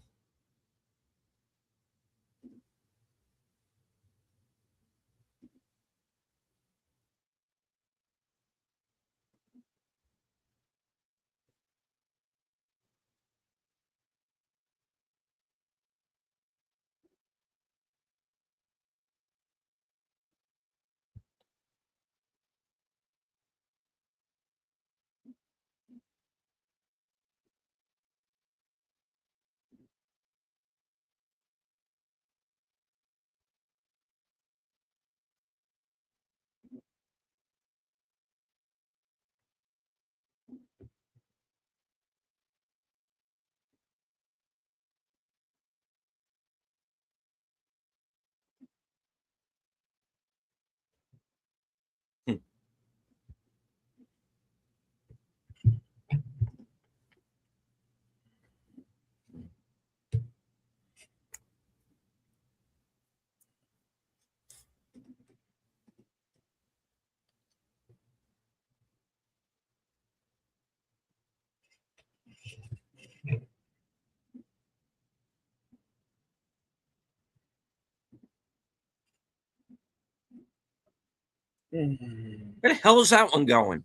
Where the hell is that one going?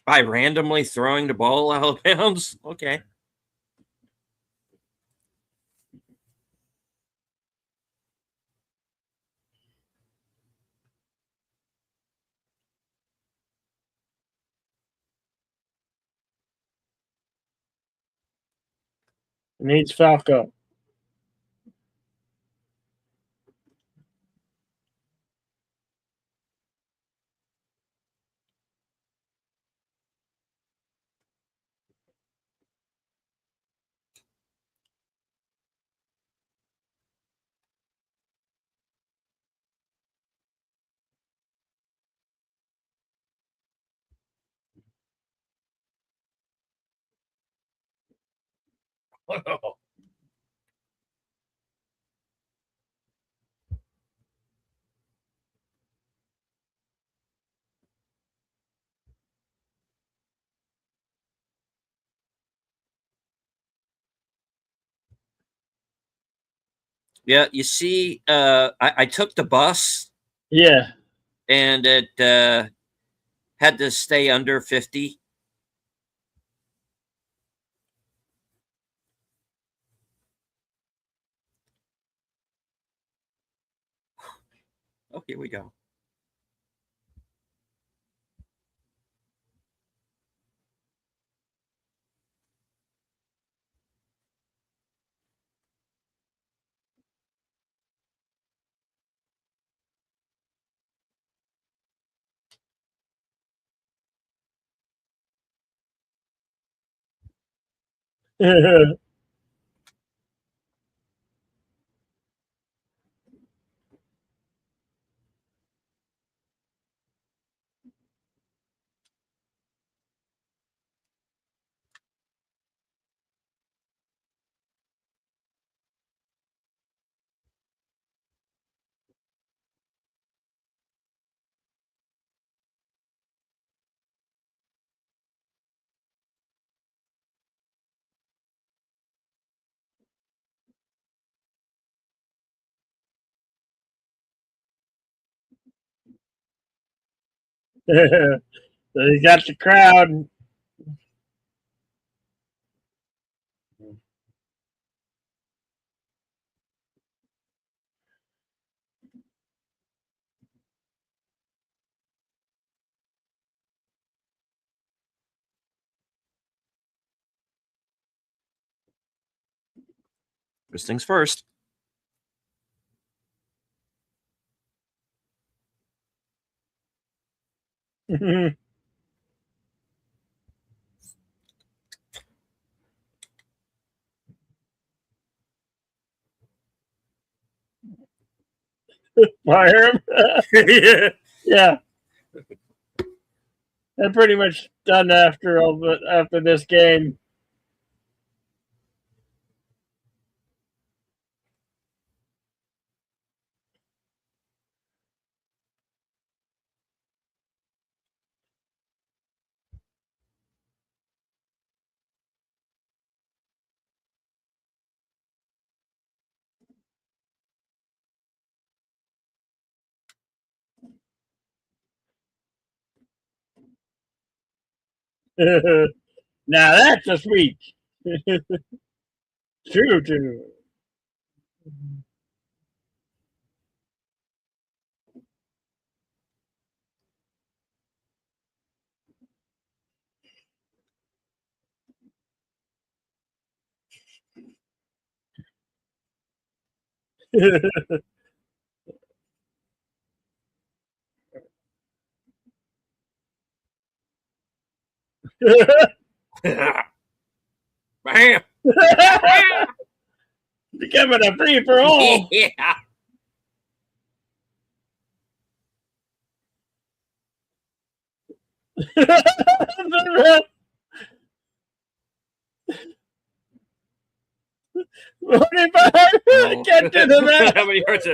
By randomly throwing the ball out of bounds? Okay. needs Falco. Yeah, you see, I took the bus Yeah. and it had to stay under 50. Oh, here we go. So you got the crowd. First things first. Fire him. Yeah. Yeah. They're pretty much done after this game. Now that's a sweet. True, true. Bam. Becoming a free for all. Yeah. I can't do that. How many yards?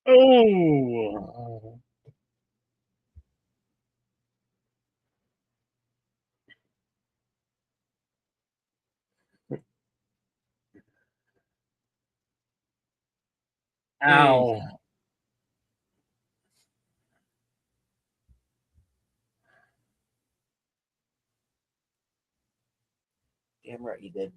Oh. Ow. Damn right you did.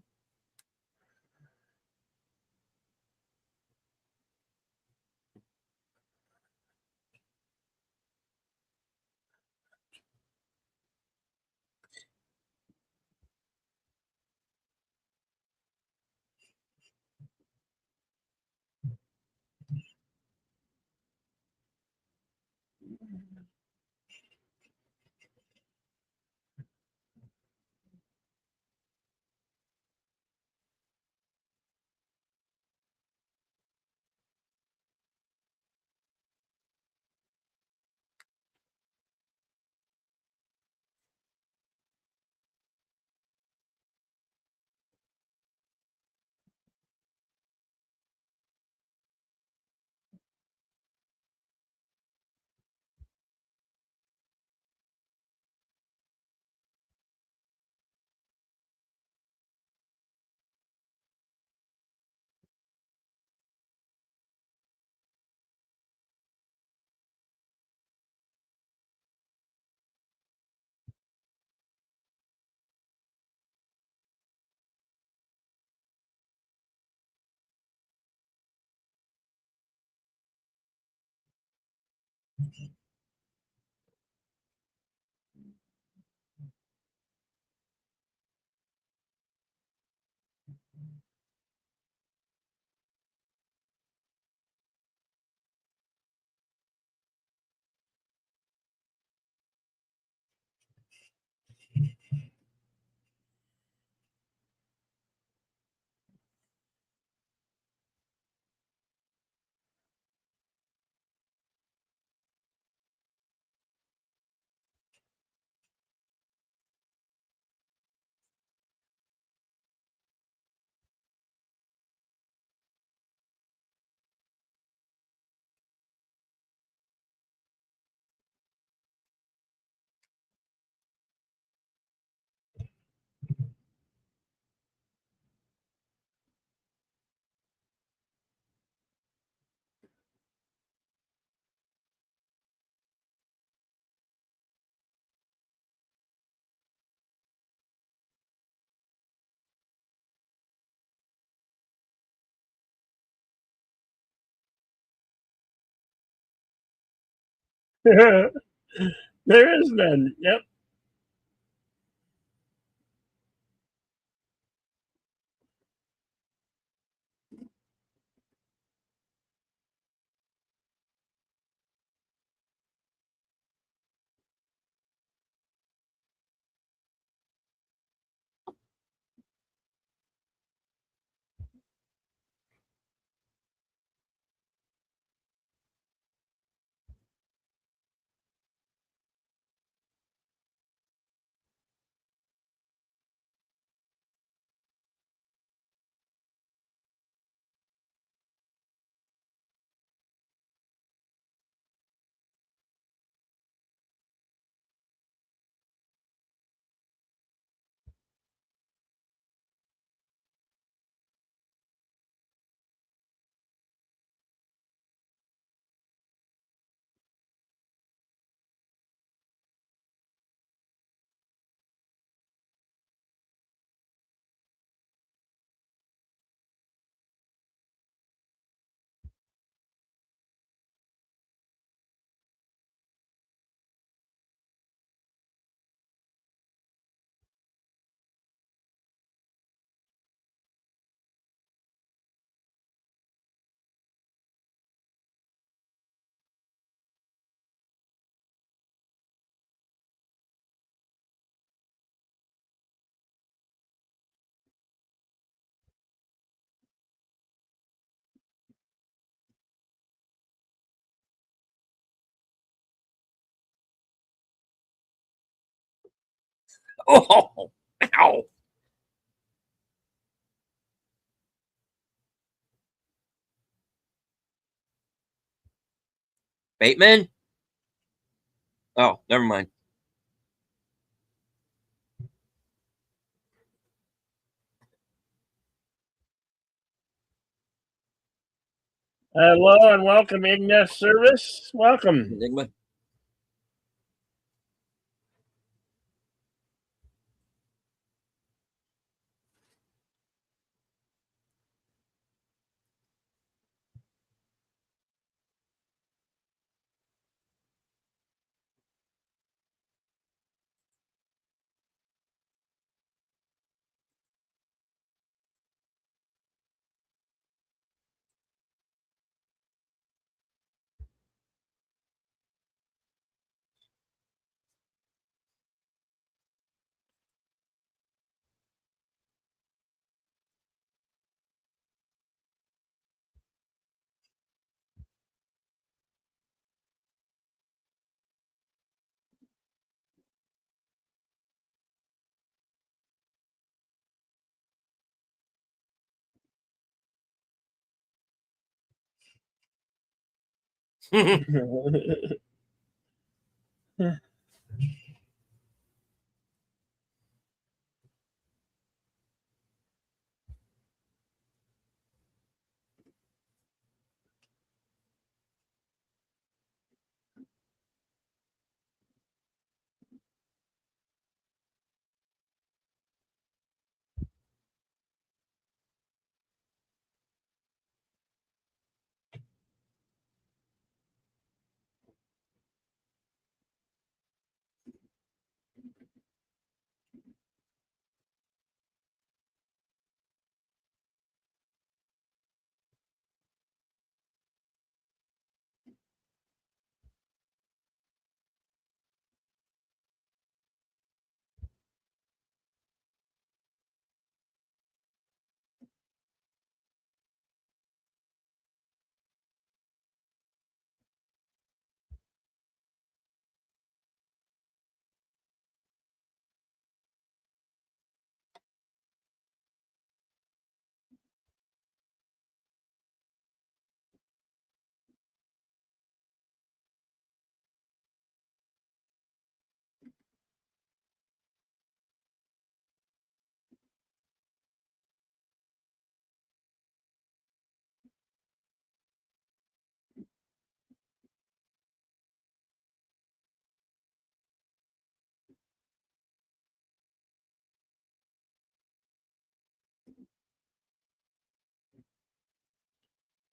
There is none. Yep. Oh, ow. Bateman? Oh, never mind. Hello and welcome, Ignace Service. Welcome. Enigma.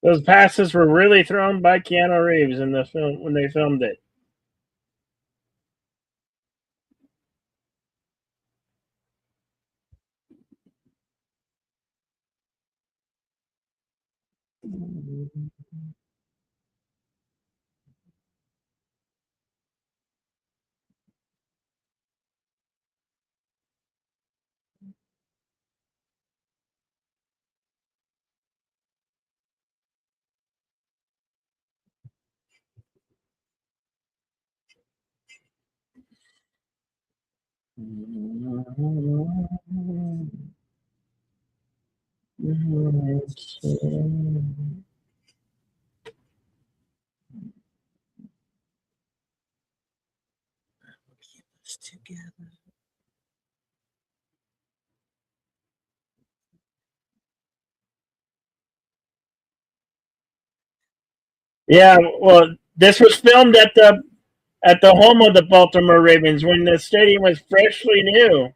Those passes were really thrown by Keanu Reeves in the film when they filmed it. Together. Yeah, well, this was filmed at the home of the Baltimore Ravens when the stadium was freshly new.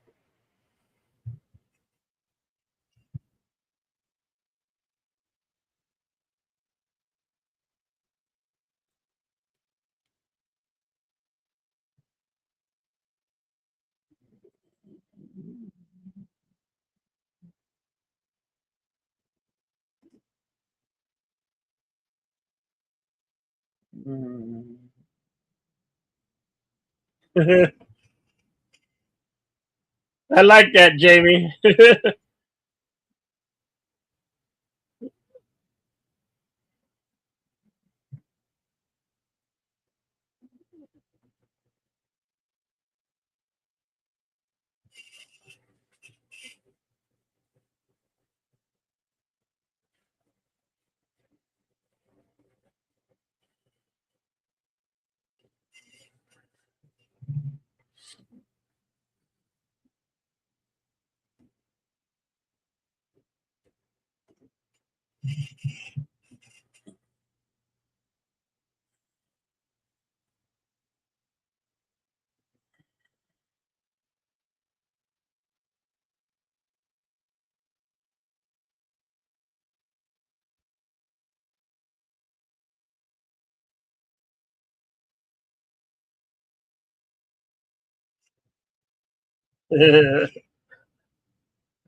I like that, Jamie.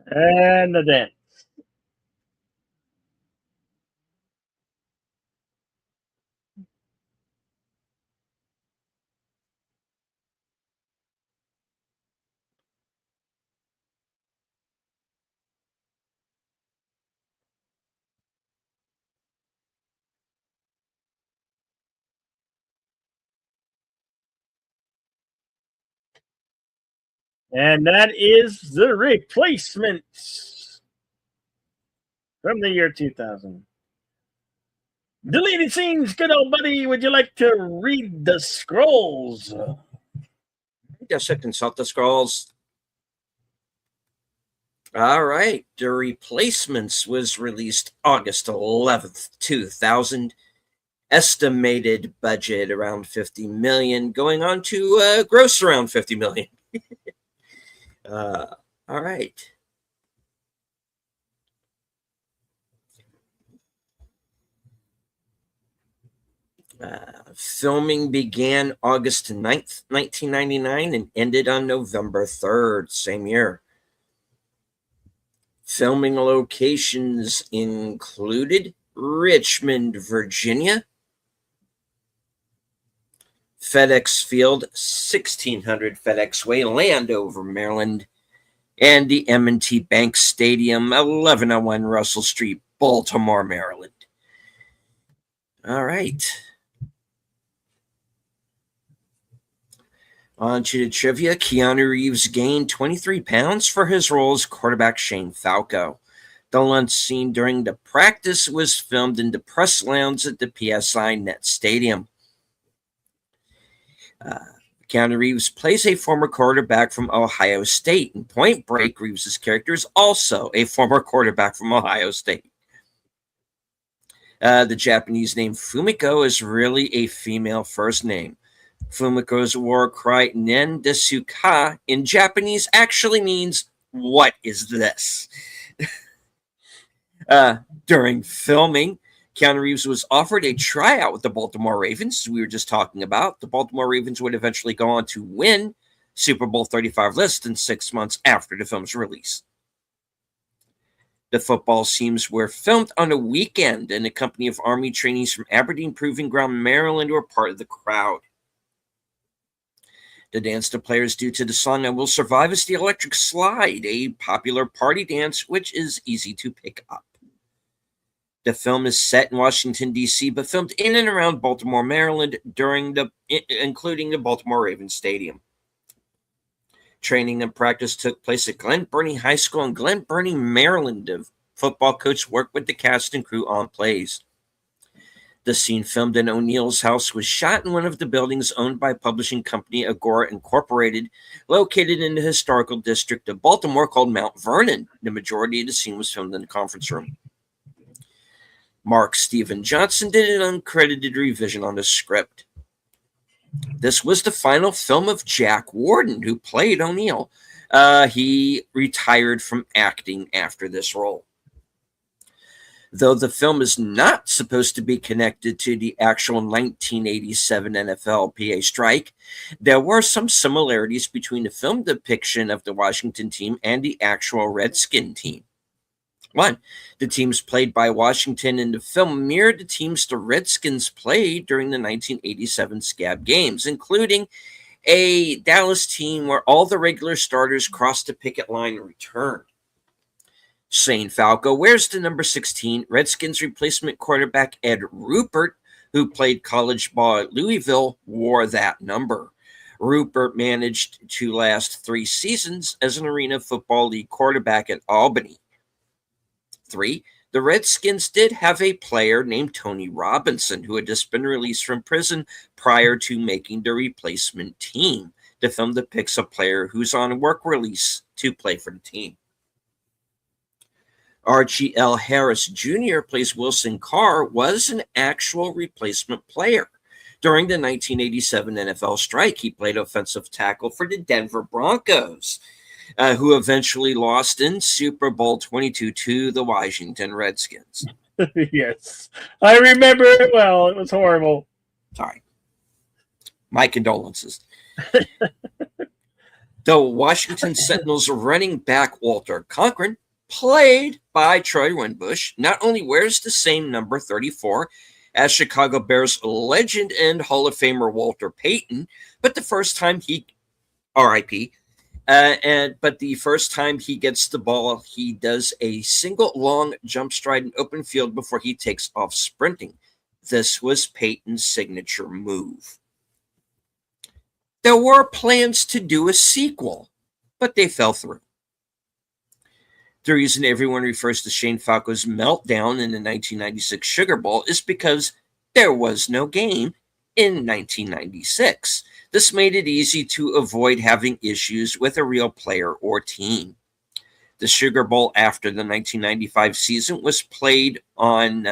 And the dance. And that is the replacements from the year 2000. Deleted scenes, good old buddy. Would you like to read the scrolls? Yes, I consult the scrolls. All right. The Replacements was released August 11th, 2000. Estimated budget around 50 million, going on to gross around 50 million. All right. Filming began August 9th, 1999 and ended on November 3rd, same year. Filming locations included Richmond, Virginia, FedEx Field, 1600 FedEx Way, Landover, Maryland, and the M&T Bank Stadium, 1101 Russell Street, Baltimore, Maryland. All right. On to the trivia. Keanu Reeves gained 23 pounds for his role as quarterback Shane Falco. The lunch scene during the practice was filmed in the press lounge at the PSI Net Stadium. Keanu Reeves plays a former quarterback from Ohio State. In Point Break, Reeves' character is also a former quarterback from Ohio State. The Japanese name Fumiko is really a female first name. Fumiko's war cry Nen desu ka in Japanese actually means, what is this? During filming, Keanu Reeves was offered a tryout with the Baltimore Ravens, as we were just talking about. The Baltimore Ravens would eventually go on to win Super Bowl 35 less than 6 months after the film's release. The football scenes were filmed on a weekend, and a company of Army trainees from Aberdeen Proving Ground, Maryland, were part of the crowd. The dance the players do to the song "I Will Survive" is the Electric Slide, a popular party dance which is easy to pick up. The film is set in Washington, D.C., but filmed in and around Baltimore, Maryland, including the Baltimore Ravens Stadium. Training and practice took place at Glen Burnie High School in Glen Burnie, Maryland. The football coach worked with the cast and crew on plays. The scene filmed in O'Neill's house was shot in one of the buildings owned by publishing company Agora Incorporated, located in the historical district of Baltimore called Mount Vernon. The majority of the scene was filmed in the conference room. Mark Steven Johnson did an uncredited revision on the script. This was the final film of Jack Warden, who played O'Neill. He retired from acting after this role. Though the film is not supposed to be connected to the actual 1987 NFLPA strike, there were some similarities between the film depiction of the Washington team and the actual Redskin team. One, the teams played by Washington in the film mirrored the teams the Redskins played during the 1987 Scab Games, including a Dallas team where all the regular starters crossed the picket line and returned. Shane Falco wears the number 16. Redskins replacement quarterback Ed Rupert, who played college ball at Louisville, wore that number. Rupert managed to last 3 seasons as an Arena Football League quarterback at Albany. 3, the Redskins did have a player named Tony Robinson, who had just been released from prison prior to making the replacement team. The film depicts a player who's on work release to play for the team. Archie L. Harris Jr. plays Wilson Carr, was an actual replacement player. During the 1987 NFL strike, he played offensive tackle for the Denver Broncos, who eventually lost in Super Bowl 22 to the Washington Redskins. Yes, I remember it well. It was horrible. Sorry. My condolences. The Washington Sentinels running back Walter Cochran, played by Troy Winbush, not only wears the same number 34 as Chicago Bears legend and Hall of Famer Walter Payton, but the first time he, R.I.P., but the first time he gets the ball, he does a single long jump stride in open field before he takes off sprinting. This was Payton's signature move. There were plans to do a sequel, but they fell through. The reason everyone refers to Shane Falco's meltdown in the 1996 Sugar Bowl is because there was no game in 1996. This made it easy to avoid having issues with a real player or team. The Sugar Bowl after the 1995 season was played on,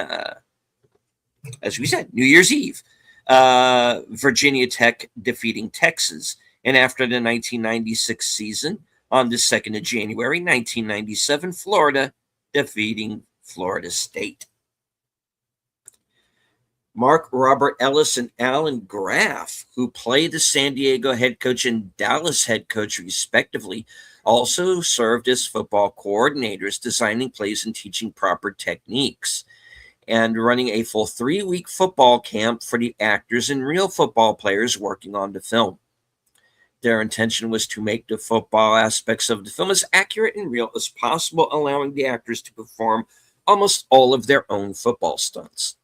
as we said, New Year's Eve. Virginia Tech defeating Texas. And after the 1996 season, on the 2nd of January, 1997, Florida defeating Florida State. Mark Robert Ellis and Alan Graff, who play the San Diego head coach and Dallas head coach respectively, also served as football coordinators, designing plays and teaching proper techniques, and running a full 3-week football camp for the actors and real football players working on the film. Their intention was to make the football aspects of the film as accurate and real as possible, allowing the actors to perform almost all of their own football stunts.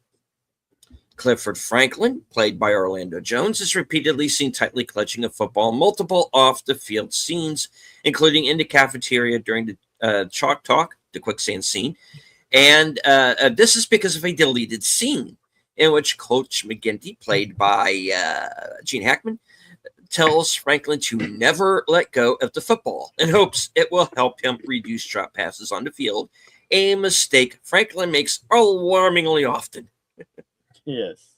Clifford Franklin, played by Orlando Jones, is repeatedly seen tightly clutching a football in multiple off-the-field scenes, including in the cafeteria during the chalk talk, the quicksand scene. And this is because of a deleted scene in which Coach McGinty, played by Gene Hackman, tells Franklin to never let go of the football and hopes it will help him reduce drop passes on the field, a mistake Franklin makes alarmingly often. Yes.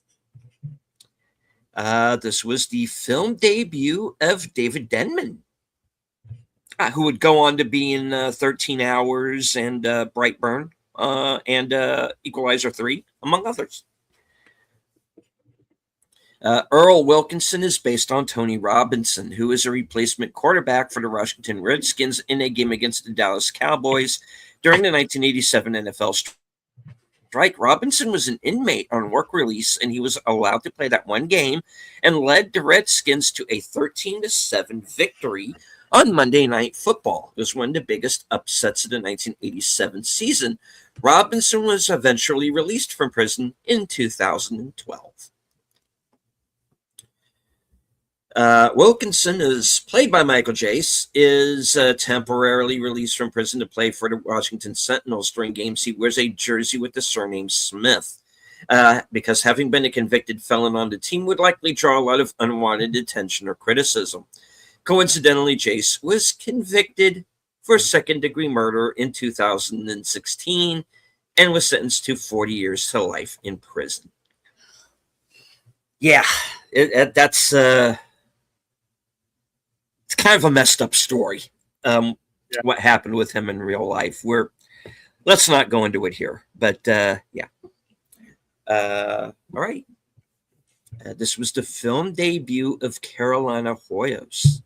This was the film debut of David Denman, who would go on to be in 13 Hours and Brightburn and Equalizer 3, among others. Earl Wilkinson is based on Tony Robinson, who is a replacement quarterback for the Washington Redskins in a game against the Dallas Cowboys during the 1987 NFL strike. Robinson was an inmate on work release, and he was allowed to play that one game and led the Redskins to a 13-7 victory on Monday Night Football. It was one of the biggest upsets of the 1987 season. Robinson was eventually released from prison in 2012. Wilkinson, is played by Michael Jace, is temporarily released from prison to play for the Washington Sentinels. During games, he wears a jersey with the surname Smith, because having been a convicted felon on the team would likely draw a lot of unwanted attention or criticism. Coincidentally, Jace was convicted for second-degree murder in 2016 and was sentenced to 40 years to life in prison. Yeah, that's... it's kind of a messed up story. What happened with him in real life. Let's not go into it here, but yeah. All right. This was the film debut of Carolina Hoyos.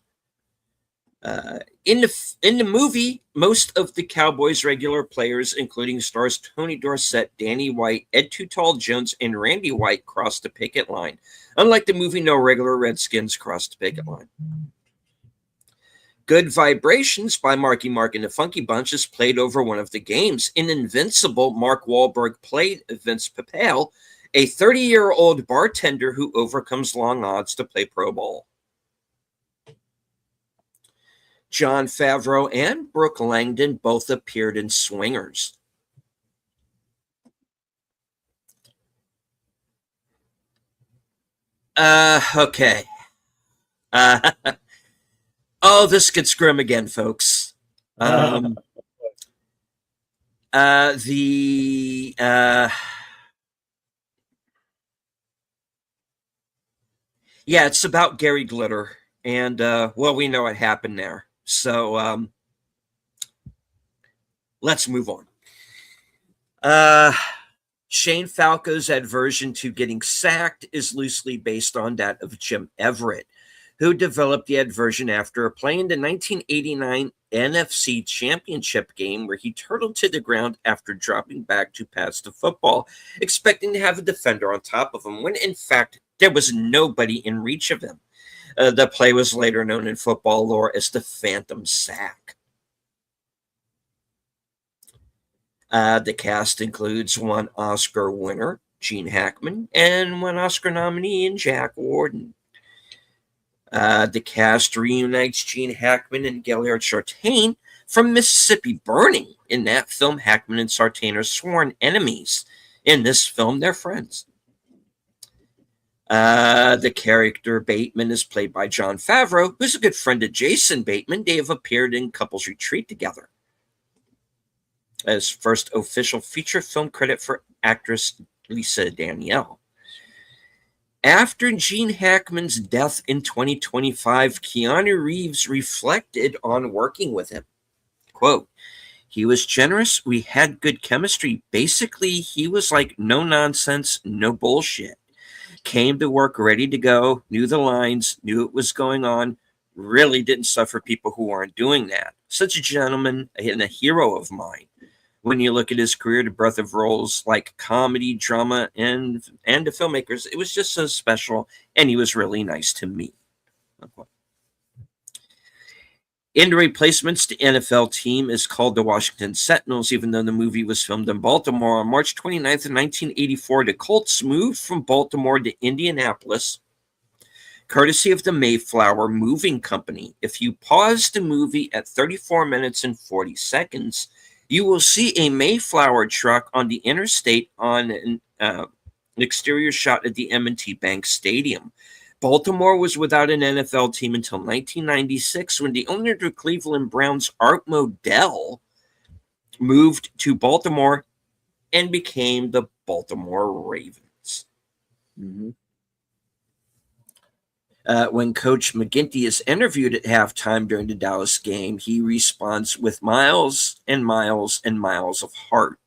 In the movie, most of the Cowboys' regular players, including stars Tony Dorsett, Danny White, Ed Too Tall Jones, and Randy White, crossed the picket line. Unlike the movie, no regular Redskins crossed the picket line. Good Vibrations by Marky Mark and the Funky Bunch is played over one of the games. In Invincible, Mark Wahlberg played Vince Papale, a 30-year-old bartender who overcomes long odds to play pro ball. Jon Favreau and Brooke Langdon both appeared in Swingers. Okay. Oh, this gets grim again, folks. Yeah, it's about Gary Glitter, and well, we know what happened there. So let's move on. Shane Falco's aversion to getting sacked is loosely based on that of Jim Everett, who developed the aversion after playing the 1989 NFC Championship game where he turtled to the ground after dropping back to pass the football, expecting to have a defender on top of him, when in fact there was nobody in reach of him. The play was later known in football lore as the Phantom Sack. The cast includes one Oscar winner, Gene Hackman, and one Oscar nominee in Jack Warden. The cast reunites Gene Hackman and Gaillard Sartain from Mississippi Burning. In that film, Hackman and Sartain are sworn enemies. In this film, they're friends. The character Bateman is played by Jon Favreau, who's a good friend of Jason Bateman. They have appeared in Couples Retreat together. As first official feature film credit for actress Lisa Danielle. After Gene Hackman's death in 2025, Keanu Reeves reflected on working with him. Quote, "He was generous. We had good chemistry. Basically, he was like no nonsense, no bullshit. Came to work ready to go, knew the lines, knew what was going on, really didn't suffer people who aren't doing that. Such a gentleman and a hero of mine. When you look at his career, the breadth of roles like comedy, drama, and the filmmakers, it was just so special, and he was really nice to me." In the replacements, the NFL team is called the Washington Sentinels, even though the movie was filmed in Baltimore. On March 29th, 1984, the Colts moved from Baltimore to Indianapolis, courtesy of the Mayflower Moving Company. If you pause the movie at 34 minutes and 40 seconds, you will see a Mayflower truck on the interstate on an exterior shot at the M&T Bank Stadium. Baltimore was without an NFL team until 1996, when the owner of the Cleveland Browns, Art Modell, moved to Baltimore and became the Baltimore Ravens. Mm-hmm. When Coach McGinty is interviewed at halftime during the Dallas game, he responds with miles and miles and miles of heart.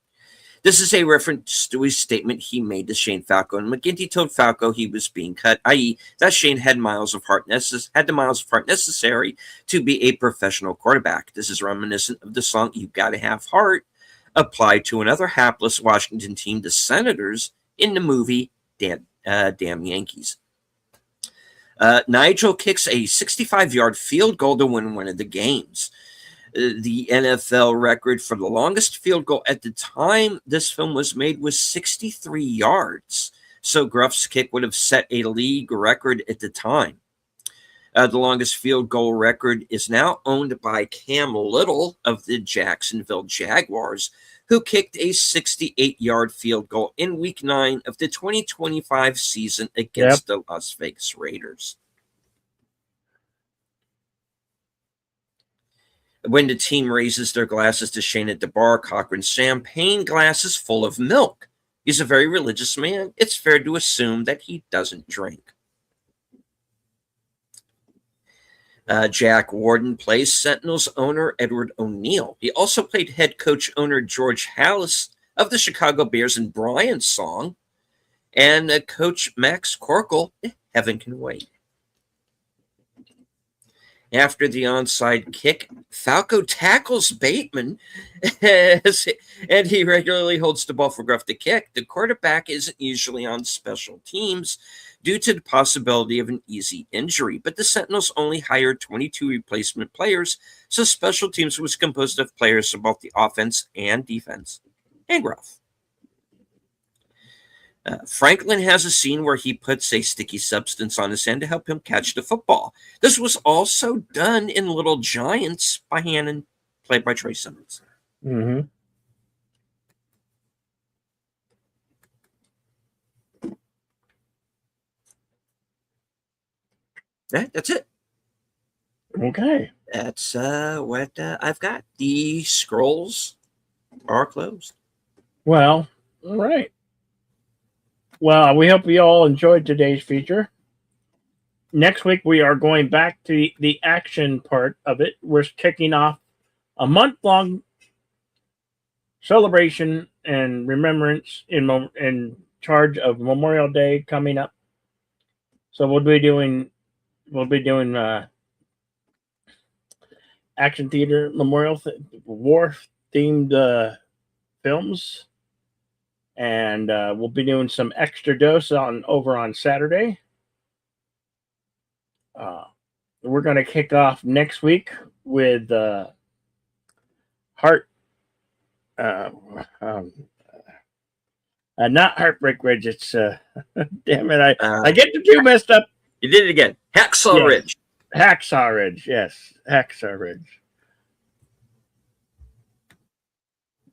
This is a reference to a statement he made to Shane Falco, and McGinty told Falco he was being cut, i.e., that Shane had the miles of heart necessary to be a professional quarterback. This is reminiscent of the song "You Gotta Have Heart," applied to another hapless Washington team, the Senators, in the movie Damn Yankees. Nigel kicks a 65-yard field goal to win one of the games. The NFL record for the longest field goal at the time this film was made was 63 yards. So Gruff's kick would have set a league record at the time. The longest field goal record is now owned by Cam Little of the Jacksonville Jaguars, who kicked a 68-yard field goal in Week 9 of the 2025 season against the Las Vegas Raiders. When the team raises their glasses to Shane at the bar, Cochran's champagne glass is full of milk. He's a very religious man. It's fair to assume that he doesn't drink. Jack Warden plays Sentinels owner Edward O'Neill. He also played head coach owner George Halas of the Chicago Bears in Brian's Song, and coach Max Corkle, Heaven Can Wait. After the onside kick, Falco tackles Bateman, and he regularly holds the ball for Gruff to kick. The quarterback isn't usually on special teams due to the possibility of an easy injury, but the Sentinels only hired 22 replacement players, so special teams was composed of players from both the offense and defense, and Gruff. Franklin has a scene where he puts a sticky substance on his hand to help him catch the football. This was also done in Little Giants by Hannon, played by Trey Simmons. Mm-hmm. That's it. Okay. That's what I've got. The scrolls are closed. Well, all right. Well, we hope you all enjoyed today's feature. Next week, we are going back to the action part of it. We're kicking off a month-long celebration and remembrance in charge of Memorial Day coming up. So we'll be doing action theater memorial war themed films. And we'll be doing some extra dose over on Saturday. We're going to kick off next week with not Heartbreak Ridge. It's damn it, I get the two messed up. You did it again. Hacksaw Ridge. Hacksaw Ridge, yes, Hacksaw Ridge.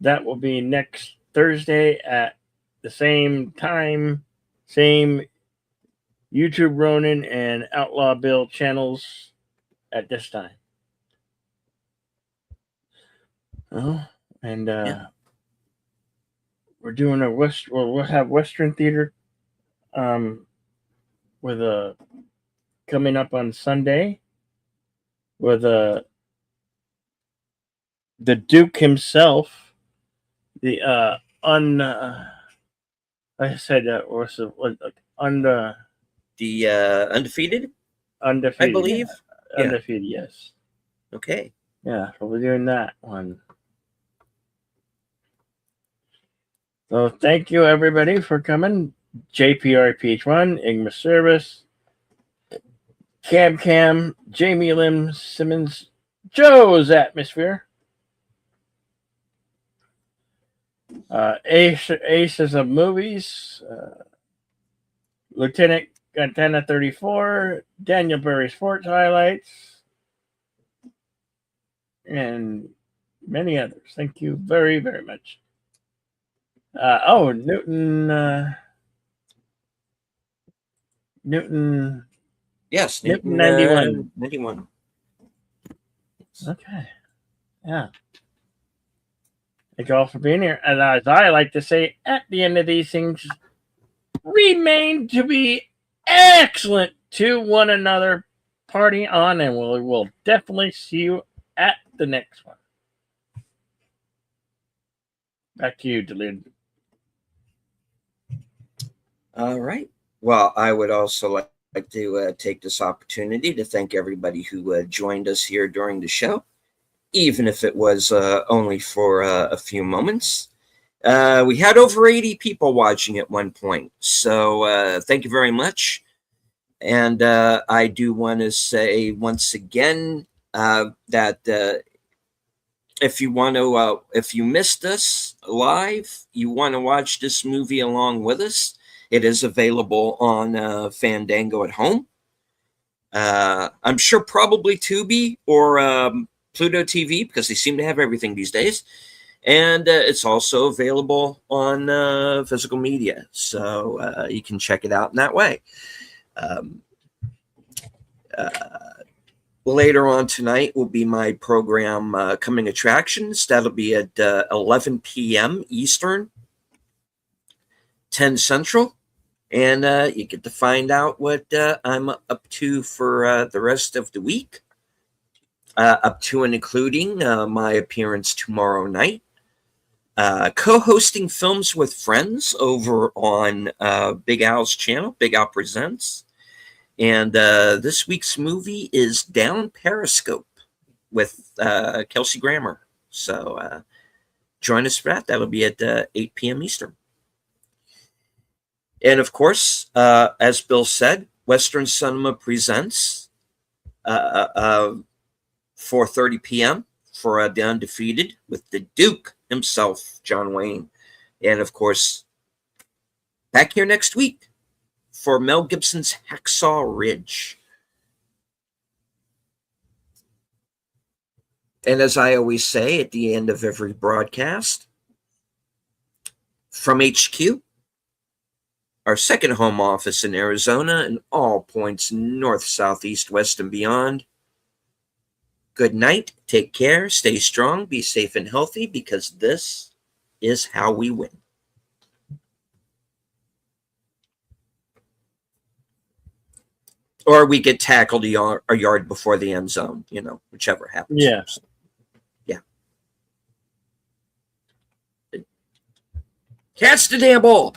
That will be next Thursday at the same time, same YouTube Ronin and Outlaw Bill channels at this time. And we're doing we'll have Western Theater with a coming up on Sunday with the Duke himself, the I said Undefeated? Undefeated, I believe. Yeah. Undefeated, yes. Okay. Yeah, so we're doing that one. So thank you everybody for coming. JPRPH1, Igma Service, Cam, Jamie Lim Simmons, Joe's Atmosphere, Aces of Movies, Lieutenant Antenna 34, Daniel Berry Sports Highlights, and many others. Thank you very, very much. Newton. Yes, Newton 91. 91. Okay. Yeah. Thank you all for being here. And as I like to say at the end of these things, remain to be excellent to one another. Party on, and we'll definitely see you at the next one. Back to you, Delid. All right. Well, I would also like to take this opportunity to thank everybody who joined us here during the show, even if it was only for a few moments. We had over 80 people watching at one point. So thank you very much. And I do want to say once again that if you missed us live, you want to watch this movie along with us, it is available on Fandango at home. I'm sure probably Tubi or Pluto TV, because they seem to have everything these days. And it's also available on physical media, so you can check it out in that way. Um, Later on tonight will be my program, Coming Attractions. That'll be at 11 p.m. Eastern, 10 Central. And you get to find out what I'm up to for the rest of the week, up to and including my appearance tomorrow night. Co-hosting Films with Friends over on Big Al's channel, Big Al Presents. And this week's movie is Down Periscope with Kelsey Grammer. So join us for that. That'll be at 8 p.m. Eastern. And of course, as Bill said, Western Cinema presents 4:30 p.m. for The Undefeated with the Duke himself, John Wayne. And of course, back here next week for Mel Gibson's Hacksaw Ridge. And as I always say at the end of every broadcast, from HQ, our second home office in Arizona and all points north, south, east, west, and beyond, good night, take care, stay strong, be safe and healthy, because this is how we win. Or we get tackled a yard before the end zone, whichever happens. Yeah. Yeah. Catch the damn ball.